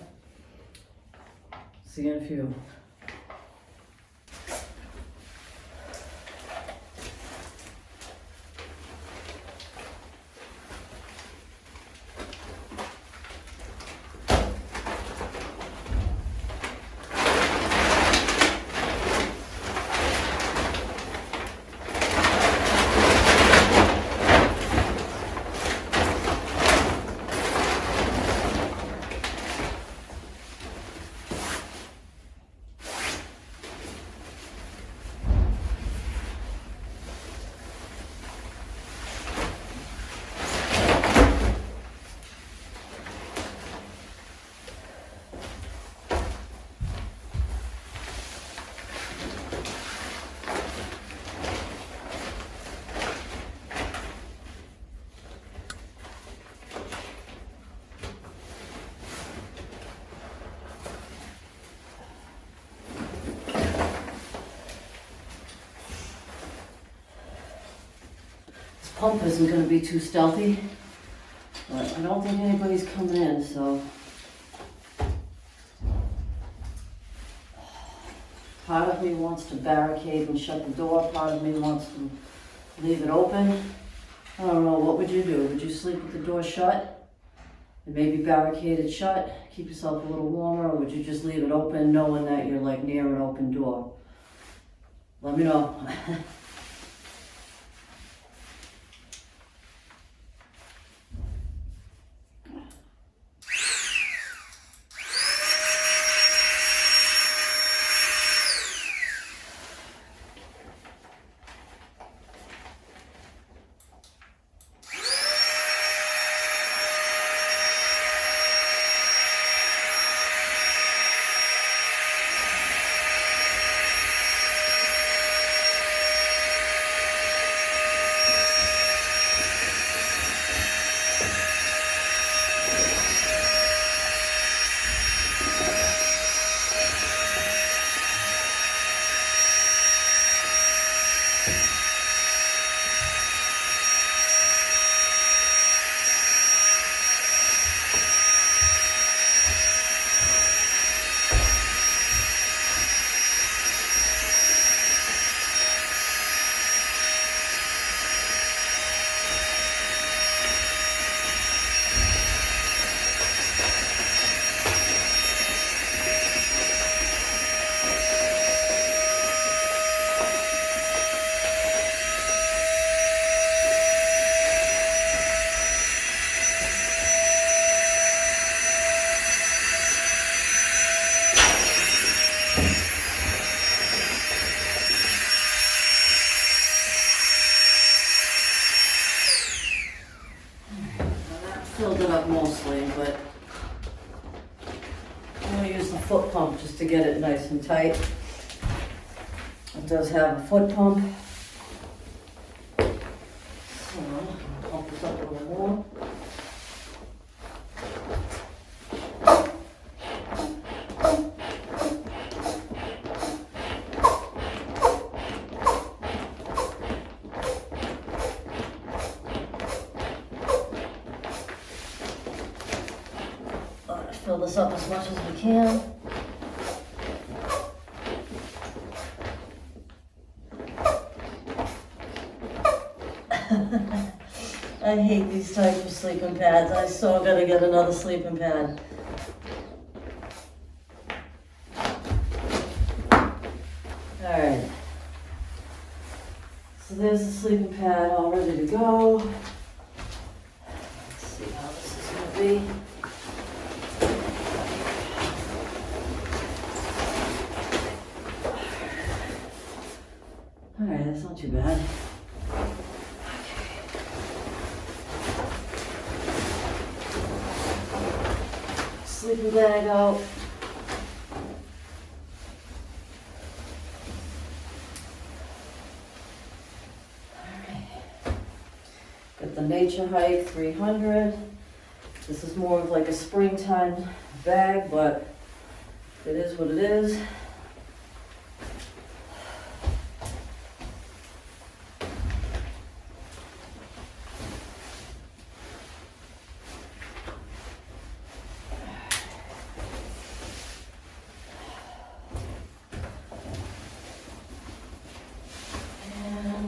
see you in a few. Pump isn't going to be too stealthy, but I don't think anybody's coming in, so part of me wants to barricade and shut the door, part of me wants to leave it open. I don't know, what would you do? Would you sleep with the door shut and maybe barricade it shut, keep yourself a little warmer, or would you just leave it open knowing that you're like near an open door? Let me know. Filled it up mostly, but I'm going to use the foot pump just to get it nice and tight. It does have a foot pump. So I'll pump this up a little more. Fill this up as much as we can. I hate these types of sleeping pads. I so gotta get another sleeping pad. Alright. So there's the sleeping pad all ready to go. Let's see how this is gonna be. Alright, that's not too bad. Sleeping bag out. the Nature Hike 300. This is more of like a springtime bag, but it is what it is.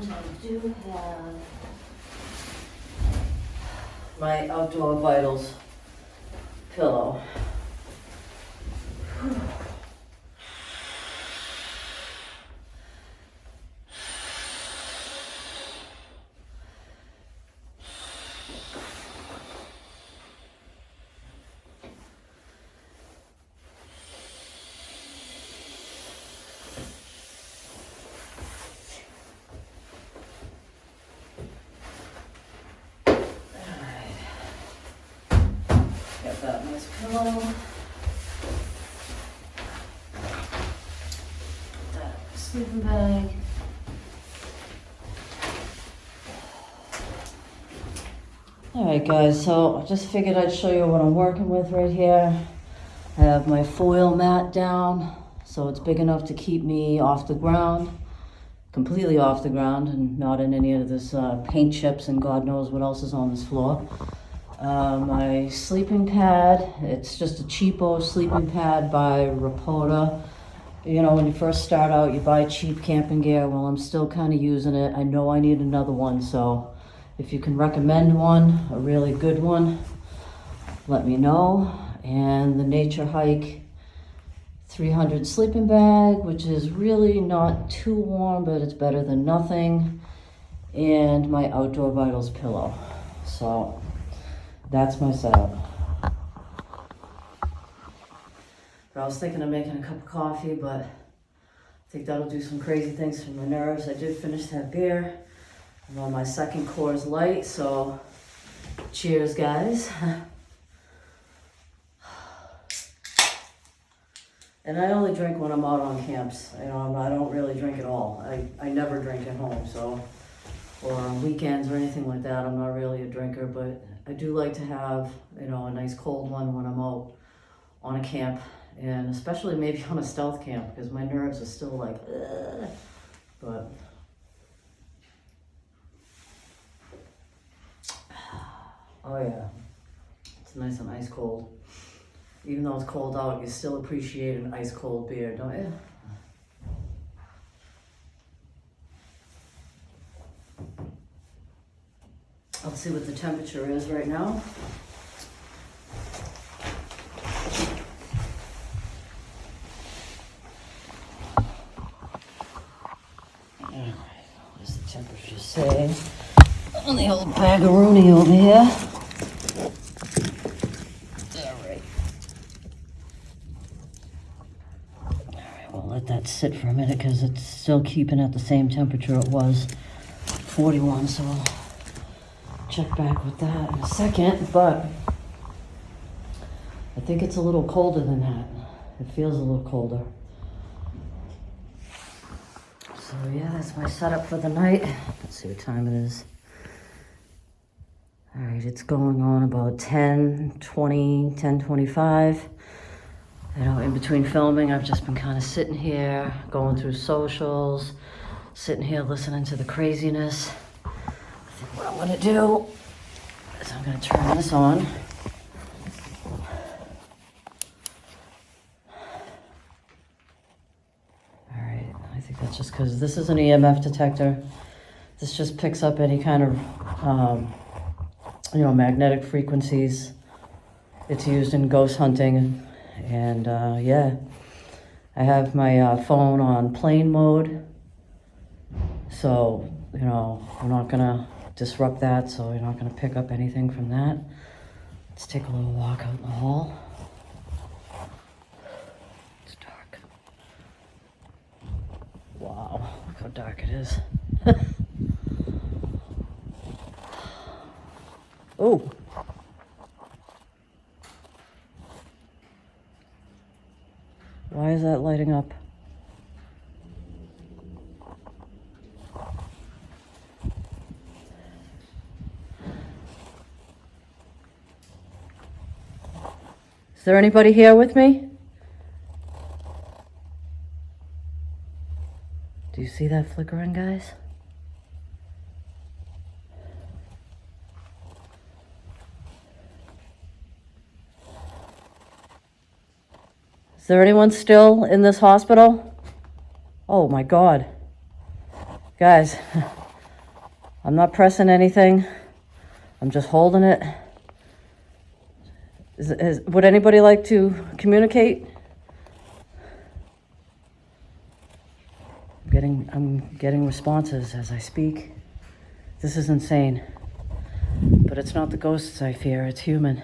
I do have my Outdoor Vitals pillow. That nice pillow. That sleeping bag. Alright guys, so I just figured I'd show you what I'm working with right here. I have my foil mat down, so it's big enough to keep me off the ground, completely off the ground, and not in any of this paint chips and God knows what else is on this floor. My sleeping pad, it's just a cheapo sleeping pad by Rapota. You know, when you first start out, you buy cheap camping gear. Well, I'm still kind of using it. I know I need another one, so if you can recommend one, a really good one, let me know. And the Nature Hike 300 sleeping bag, which is really not too warm, but it's better than nothing. And my Outdoor Vitals pillow. So that's my setup. I was thinking of making a cup of coffee, but I think that'll do some crazy things for my nerves. I did finish that beer. I'm on my second Coors Light, so cheers, guys. And I only drink when I'm out on camps. You know, I don't really drink at all. I never drink at home, so, or on weekends or anything like that. I'm not really a drinker, but I do like to have, you know, a nice cold one when I'm out on a camp, and especially maybe on a stealth camp, because my nerves are still like, ugh. But oh yeah, it's nice and ice cold. Even though it's cold out, you still appreciate an ice cold beer, don't you? Let's see what the temperature is right now. Alright, what does the temperature say? On the old bag-a-rooney over here. Alright, we'll let that sit for a minute because it's still keeping at the same temperature it was, 41, so we'll check back with that in a second, but I think it's a little colder than that. It feels a little colder. So yeah, that's my setup for the night. Let's see what time it is. All right, it's going on about 10:20, 10:25. You know, in between filming, I've just been kind of sitting here, going through socials, sitting here listening to the craziness. I think what I'm gonna do is I'm gonna turn this on. All right, I think that's just because this is an EMF detector. This just picks up any kind of, you know, magnetic frequencies. It's used in ghost hunting, and yeah, I have my phone on plane mode, so you know we're not gonna disrupt that, so you're not gonna pick up anything from that. Let's take a little walk out in the hall. It's dark. Wow, look how dark it is. Oh. Why is that lighting up? Is there anybody here with me? Do you see that flickering, guys? Is there anyone still in this hospital? Oh my God. Guys, I'm not pressing anything. I'm just holding it. Would anybody like to communicate? I'm getting responses as I speak. This is insane. But it's not the ghosts I fear, it's human.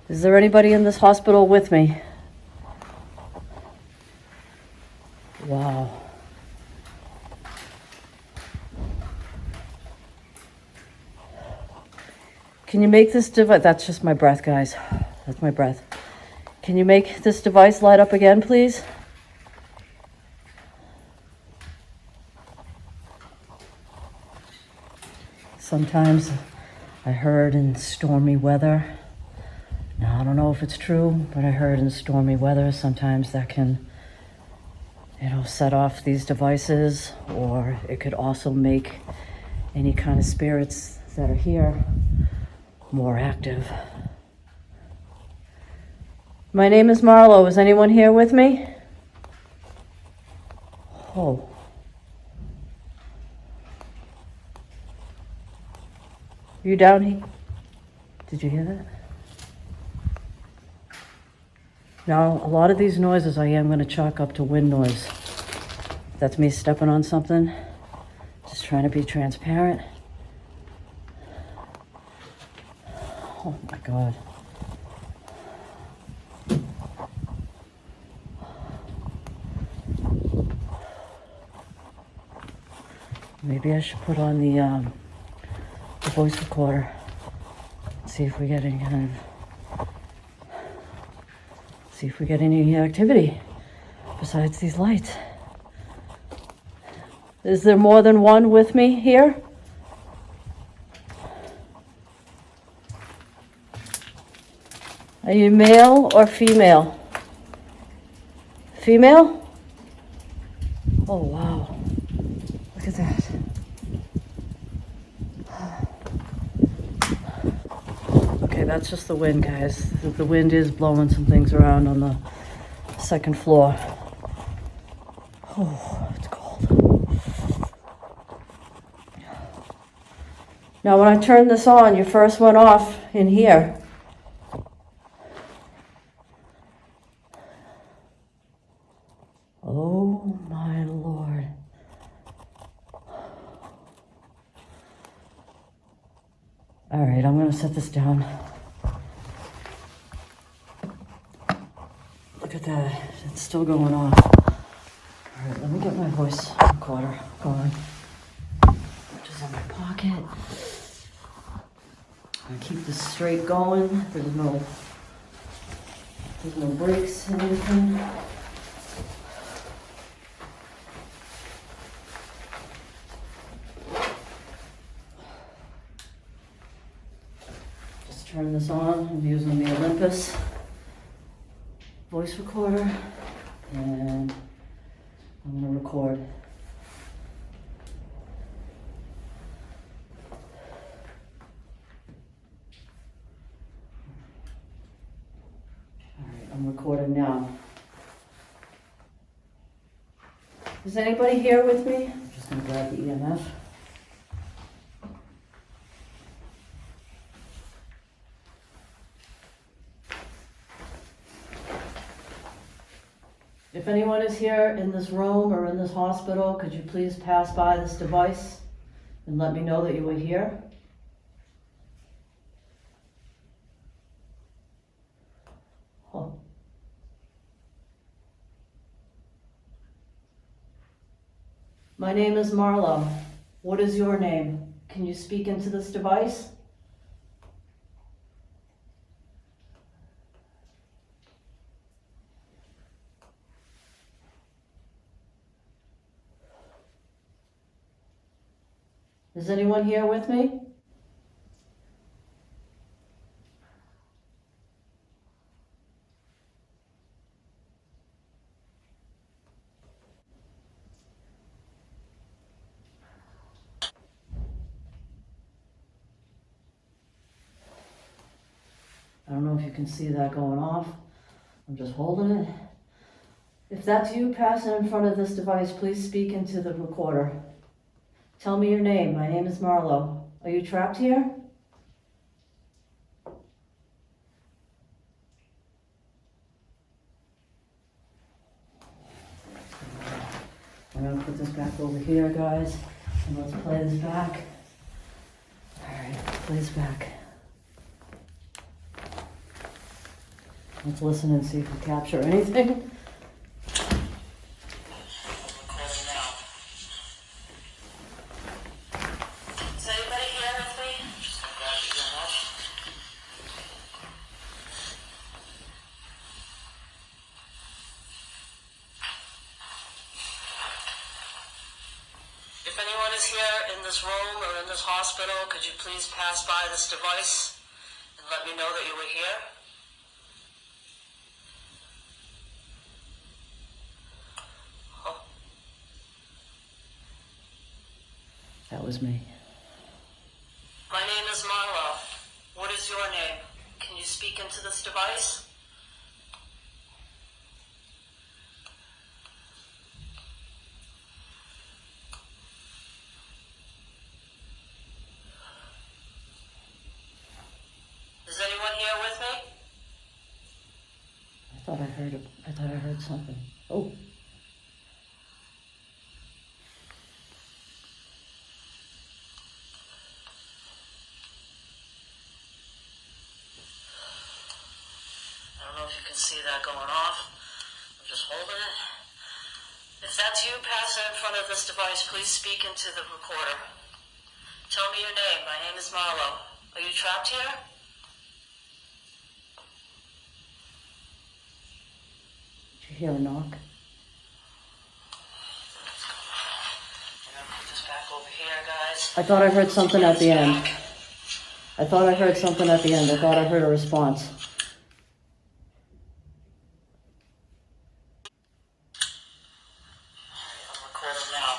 Is there anybody in this hospital with me? Wow. Can you make this device, that's just my breath, guys. That's my breath. Can you make this device light up again, please? Sometimes I heard in stormy weather. Now, I don't know if it's true, but I heard in stormy weather, sometimes that can, set off these devices, or it could also make any kind of spirits that are here more active. My name is Marlo. Is anyone here with me? Oh. You down here? Did you hear that? Now, a lot of these noises I am going to chalk up to wind noise. That's me stepping on something. Just trying to be transparent. Oh my God. Maybe I should put on the voice recorder. See if we get any kind of... See if we get any activity besides these lights. Is there more than one with me here? Are you male or female? Female? Oh, wow. Look at that. Okay, that's just the wind, guys. The wind is blowing some things around on the second floor. Oh, it's cold. Now, when I turn this on, your first went off in here. Oh, my Lord. All right, I'm going to set this down. Look at that. It's still going off. All right, let me get my voice recorder going. Which is in my pocket. I keep this straight going. There's no breaks in anything. Just turn this on. I'm using the Olympus voice recorder, and I'm going to record. I'm recording now. Is anybody here with me? I'm just going to grab the EMF. If anyone is here in this room or in this hospital, could you please pass by this device and let me know that you were here? Oh. My name is Marlo. What is your name? Can you speak into this device? Is anyone here with me? I don't know if you can see that going off. I'm just holding it. If that's you passing in front of this device, please speak into the recorder. Tell me your name. My name is Marlo. Are you trapped here? I'm gonna put this back over here, guys, and let's play this back. All right, play this back. Let's listen and see if we capture anything. If anyone is here in this room or in this hospital, could you please pass by this device and let me know that you were here? Oh. That was me. My name is Marlo. What is your name? Can you speak into this device? Is anyone here with me? I thought I heard something. Oh. I don't know if you can see that going off. I'm just holding it. If that's you passing in front of this device, please speak into the recorder. Tell me your name. My name is Marlo. Are you trapped here? Did you hear a knock? Put this back over here, guys. I thought I heard something at the end. I thought I heard something at the end. I thought I heard a response. I'm recording now.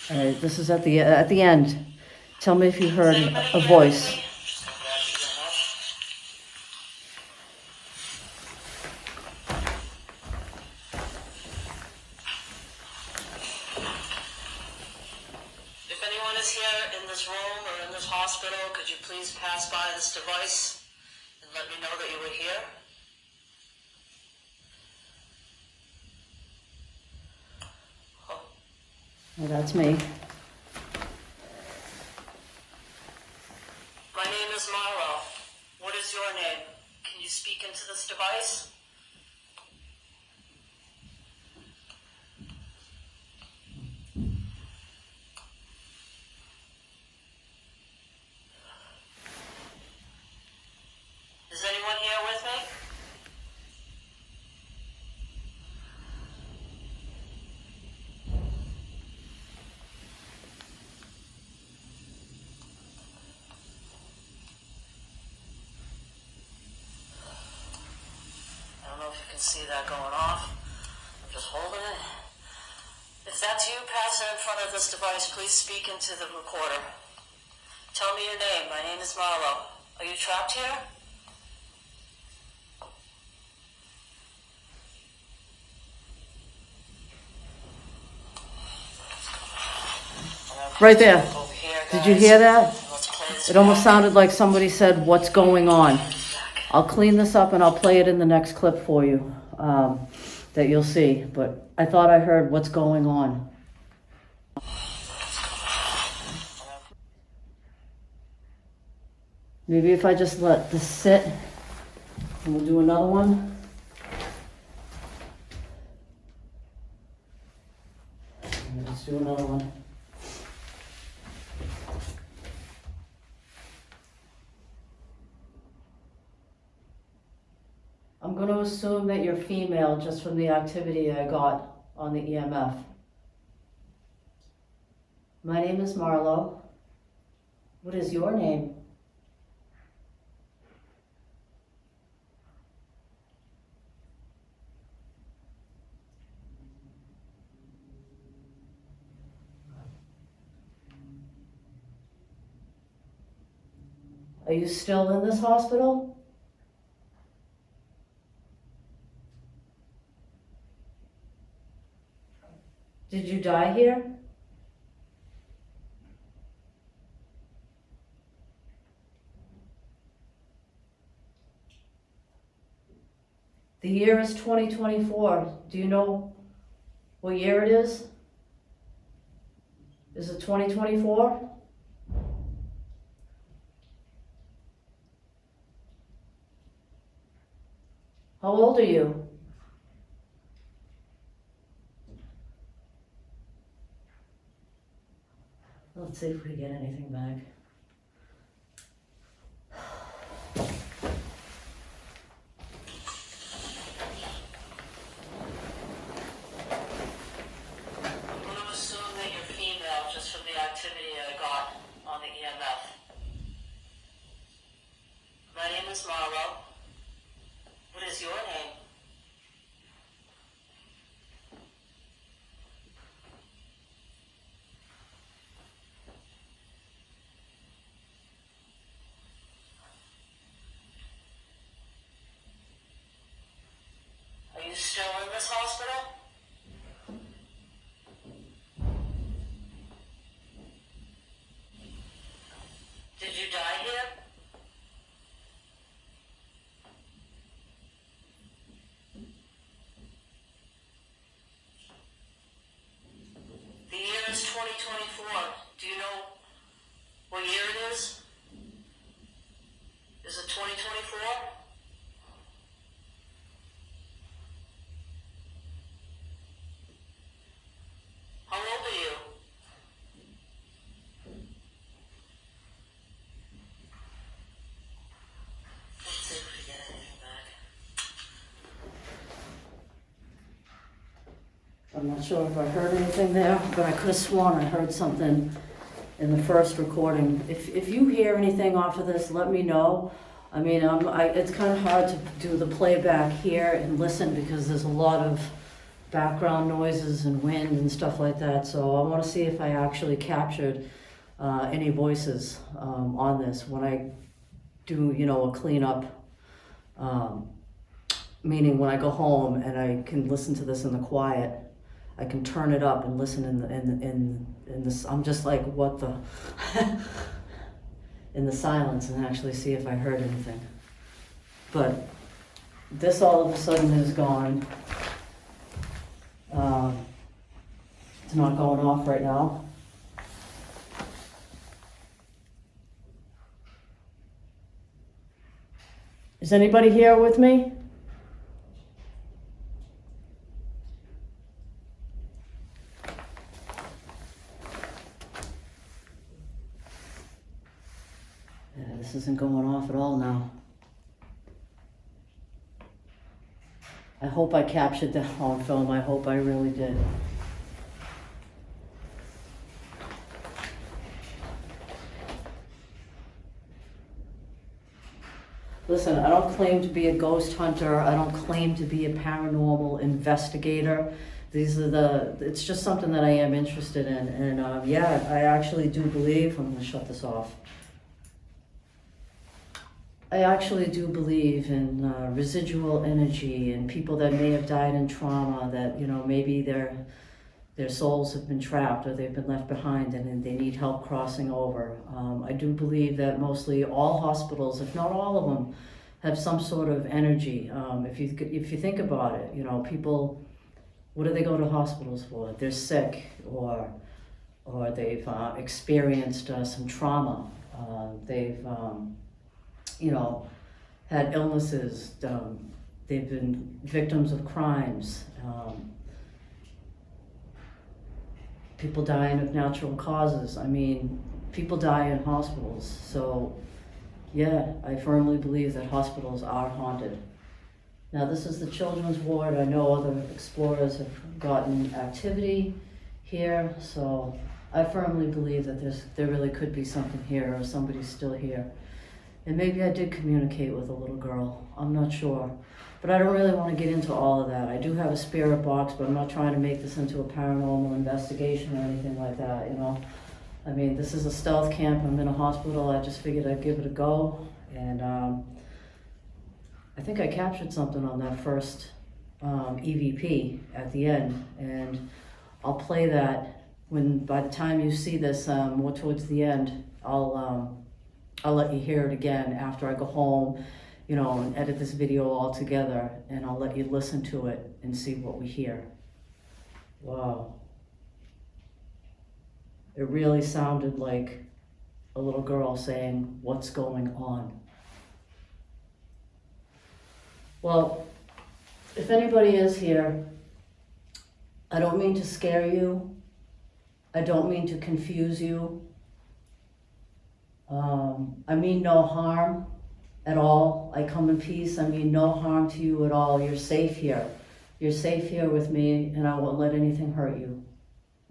All right, this is at the end. Tell me if you heard a voice. If anyone is here in this room or in this hospital, could you please pass by this device and let me know that you were here? Oh. Well, that's me. My name is Marlo. What is your name? Can you speak into this device? Is anyone here with me? I don't know if you can see that going off. I'm just holding it. If that's you passing in front of this device, please speak into the recorder. Tell me your name. My name is Marlo. Are you trapped here? Right there. Over here, Did you guys. hear that? Let's play this It almost back. sounded like somebody said, "What's going on?" I'll clean this up and I'll play it in the next clip for you that you'll see. But I thought I heard "What's going on." Maybe if I just let this sit and we'll do another one. Let's do another one. I'm going to assume that you're female just from the activity I got on the EMF. My name is Marlo. What is your name? Are you still in this hospital? Did you die here? The year is 2024. Do you know what year it is? Is it 2024? How old are you? Let's see if we get anything back. I'm going to assume that you're female just from the activity I got on the EMF. My name is Marlo. What is your name? Are you still in this hospital? Did you die here? The year is 2024. Do you know what year it is? Is it 2024? How old are you? Let's see if we get anything back. I'm not sure if I heard anything there, but I could have sworn I heard something in the first recording. If you hear anything off of this, let me know. I mean, it's kind of hard to do the playback here and listen because there's a lot of background noises and wind and stuff like that. So I want to see if I actually captured any voices on this when I do, a cleanup. Meaning when I go home and I can listen to this in the quiet, I can turn it up and listen in this. I'm just like, what the, in the silence, and actually see if I heard anything. But this all of a sudden is gone. It's not going off right now. Is anybody here with me? Yeah, this isn't going off at all now. I hope I captured that on film. I hope I really did. Listen, I don't claim to be a ghost hunter. I don't claim to be a paranormal investigator. It's just something that I am interested in. And yeah, I actually do believe, I'm gonna shut this off. I actually do believe in residual energy and people that may have died in trauma, that, maybe their souls have been trapped or they've been left behind and they need help crossing over. I do believe that mostly all hospitals, if not all of them, have some sort of energy. If you think about it, people, what do they go to hospitals for? They're sick or they've experienced some trauma. They've had illnesses, they've been victims of crimes, people dying of natural causes. I mean, people die in hospitals. So yeah, I firmly believe that hospitals are haunted. Now this is the children's ward. I know other explorers have gotten activity here, so I firmly believe that there really could be something here, or somebody's still here. And maybe I did communicate with a little girl. I'm not sure. But I don't really want to get into all of that. I do have a spirit box, but I'm not trying to make this into a paranormal investigation or anything like that, you know. I mean, this is a stealth camp. I'm in a hospital. I just figured I'd give it a go. And I think I captured something on that first EVP at the end. And I'll play that by the time you see this, more towards the end, I'll let you hear it again after I go home, you know, and edit this video all together, and I'll let you listen to it and see what we hear. Wow. It really sounded like a little girl saying, "What's going on?" Well, if anybody is here, I don't mean to scare you. I don't mean to confuse you. I mean no harm at all. I come in peace. I mean no harm to you at all. You're safe here. You're safe here with me, and I won't let anything hurt you.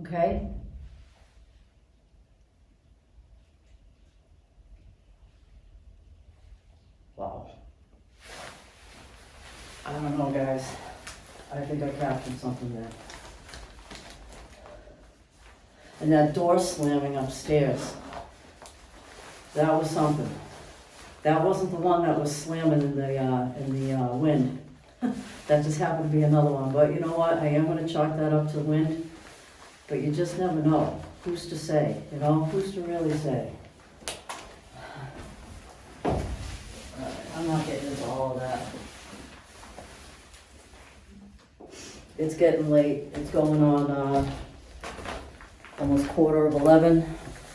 Okay? Wow. I don't know, guys. I think I captured something there. And that door slamming upstairs. That was something. That wasn't the one that was slamming in the wind. That just happened to be another one. But you know what? I am going to chalk that up to wind. But you just never know. Who's to say? You know, who's to really say? I'm not getting into all of that. It's getting late. It's going on almost 11:15.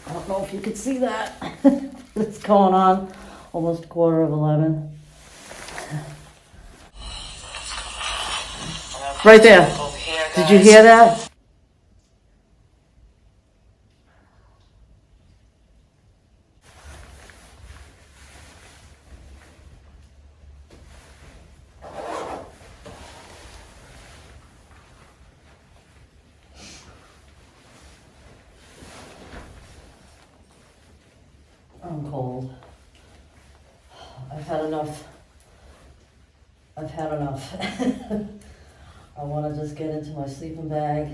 I don't know if you could see that. It's going on almost 11:15. Right there. Did you hear that? I'm cold. I've had enough. I want to just get into my sleeping bag.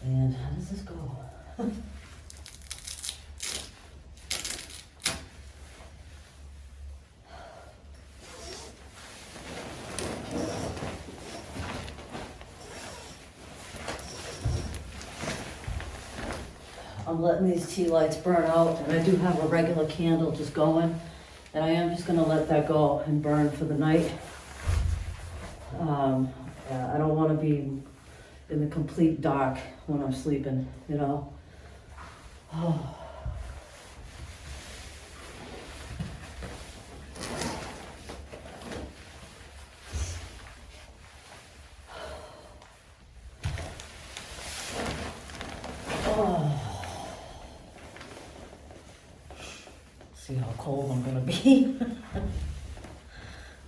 And how does this go? I'm letting these tea lights burn out, and I do have a regular candle just going, and I am just going to let that go and burn for the night. I don't want to be in the complete dark when I'm sleeping, you know. Oh. See how cold I'm gonna be.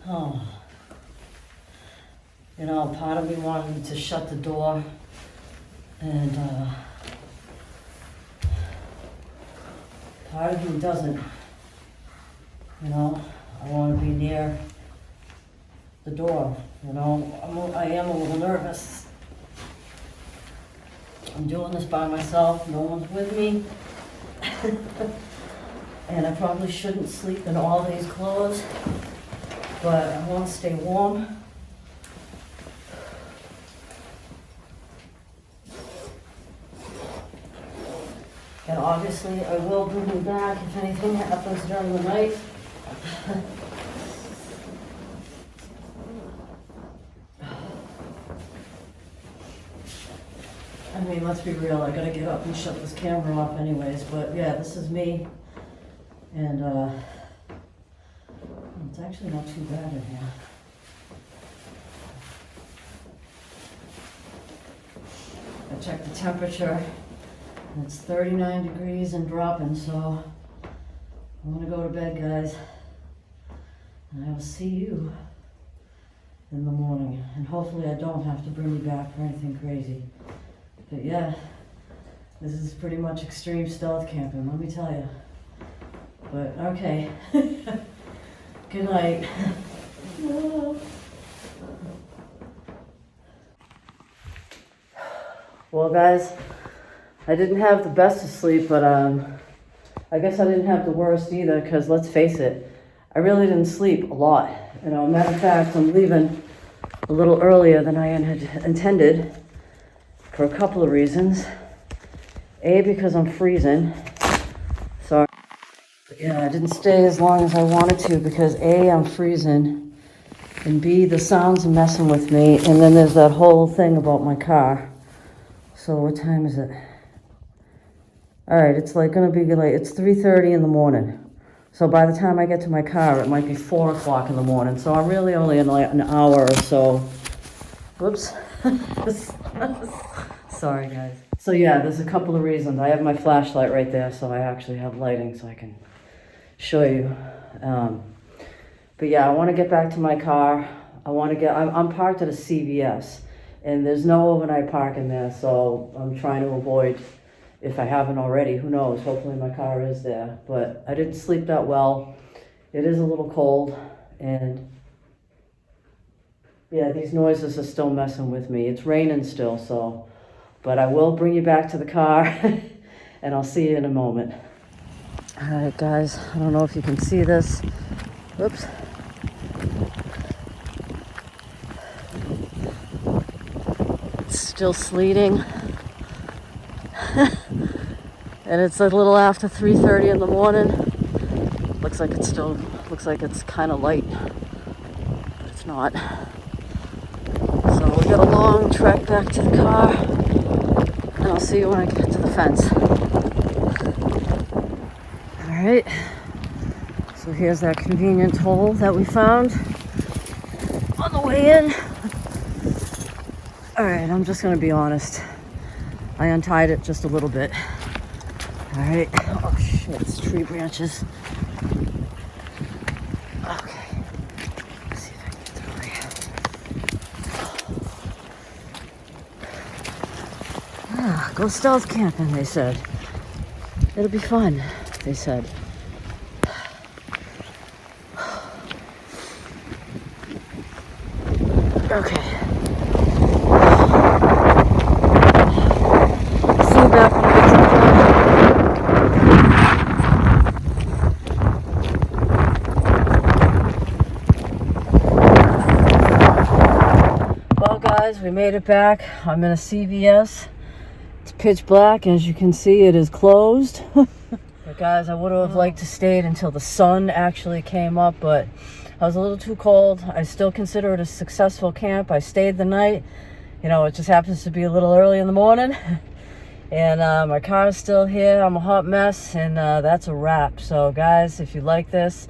Oh. You know, part of me wanted to shut the door, and part of me doesn't. You know, I want to be near the door. You know, I am a little nervous. I'm doing this by myself. No one's with me. And I probably shouldn't sleep in all these clothes, but I want to stay warm. And obviously I will bring you back if anything happens during the night. I mean, let's be real, I gotta get up and shut this camera off anyways, but yeah, this is me. And it's actually not too bad in here. I checked the temperature, and it's 39 degrees and dropping, so I'm gonna go to bed, guys. And I will see you in the morning. And hopefully I don't have to bring you back for anything crazy. But yeah, This is pretty much extreme stealth camping, let me tell you. But okay. Good night. Well, guys, I didn't have the best of sleep, but I guess I didn't have the worst either, because let's face it, I really didn't sleep a lot. You know, matter of fact, I'm leaving a little earlier than I had intended for a couple of reasons. A, because I'm freezing. Sorry. Yeah, I didn't stay as long as I wanted to because A, I'm freezing, and B, the sounds are messing with me, and then there's that whole thing about my car. So what time is it? All right, it's like gonna be like, it's 3:30 in the morning. So by the time I get to my car, it might be 4 o'clock in the morning. So I'm really only in like an hour or so. Whoops. Sorry, guys. So yeah, there's a couple of reasons. I have my flashlight right there, so I actually have lighting so I can show you. But yeah, I wanna get back to my car. I'm parked at a CVS. And there's no overnight parking there, so I'm trying to avoid, if I haven't already, who knows, hopefully my car is there. But I didn't sleep that well. It is a little cold, and yeah, these noises are still messing with me. It's raining still, so, but I will bring you back to the car, and I'll see you in a moment. All right, guys, I don't know if you can see this. Whoops. Still sleeting. And it's a little after 3:30 in the morning. Looks like it's kind of light, but it's not. So we got a long trek back to the car, and I'll see you when I get to the fence. All right. So here's that convenient hole that we found on the way in. All right, I'm just gonna be honest. I untied it just a little bit. All right. Oh shit, it's tree branches. Okay. Let's see if I can get through here. Ah, go stealth camping, they said. It'll be fun, they said. Okay. We made it back. I'm in a CVS. It's pitch black. As you can see, it is closed. But guys, I would have liked to stayed until the sun actually came up, but I was a little too cold. I still consider it a successful camp. I stayed the night. You know, it just happens to be a little early in the morning. And my car is still here. I'm a hot mess, and that's a wrap. So guys, if you like this,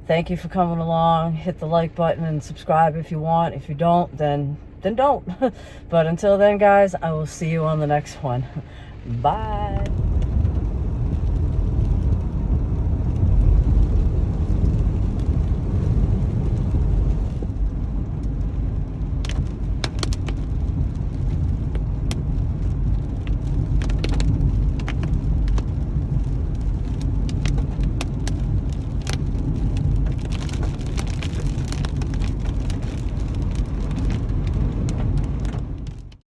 thank you for coming along. Hit the like button and subscribe if you want. If you don't, then don't. But until then, guys, I will see you on the next one. Bye.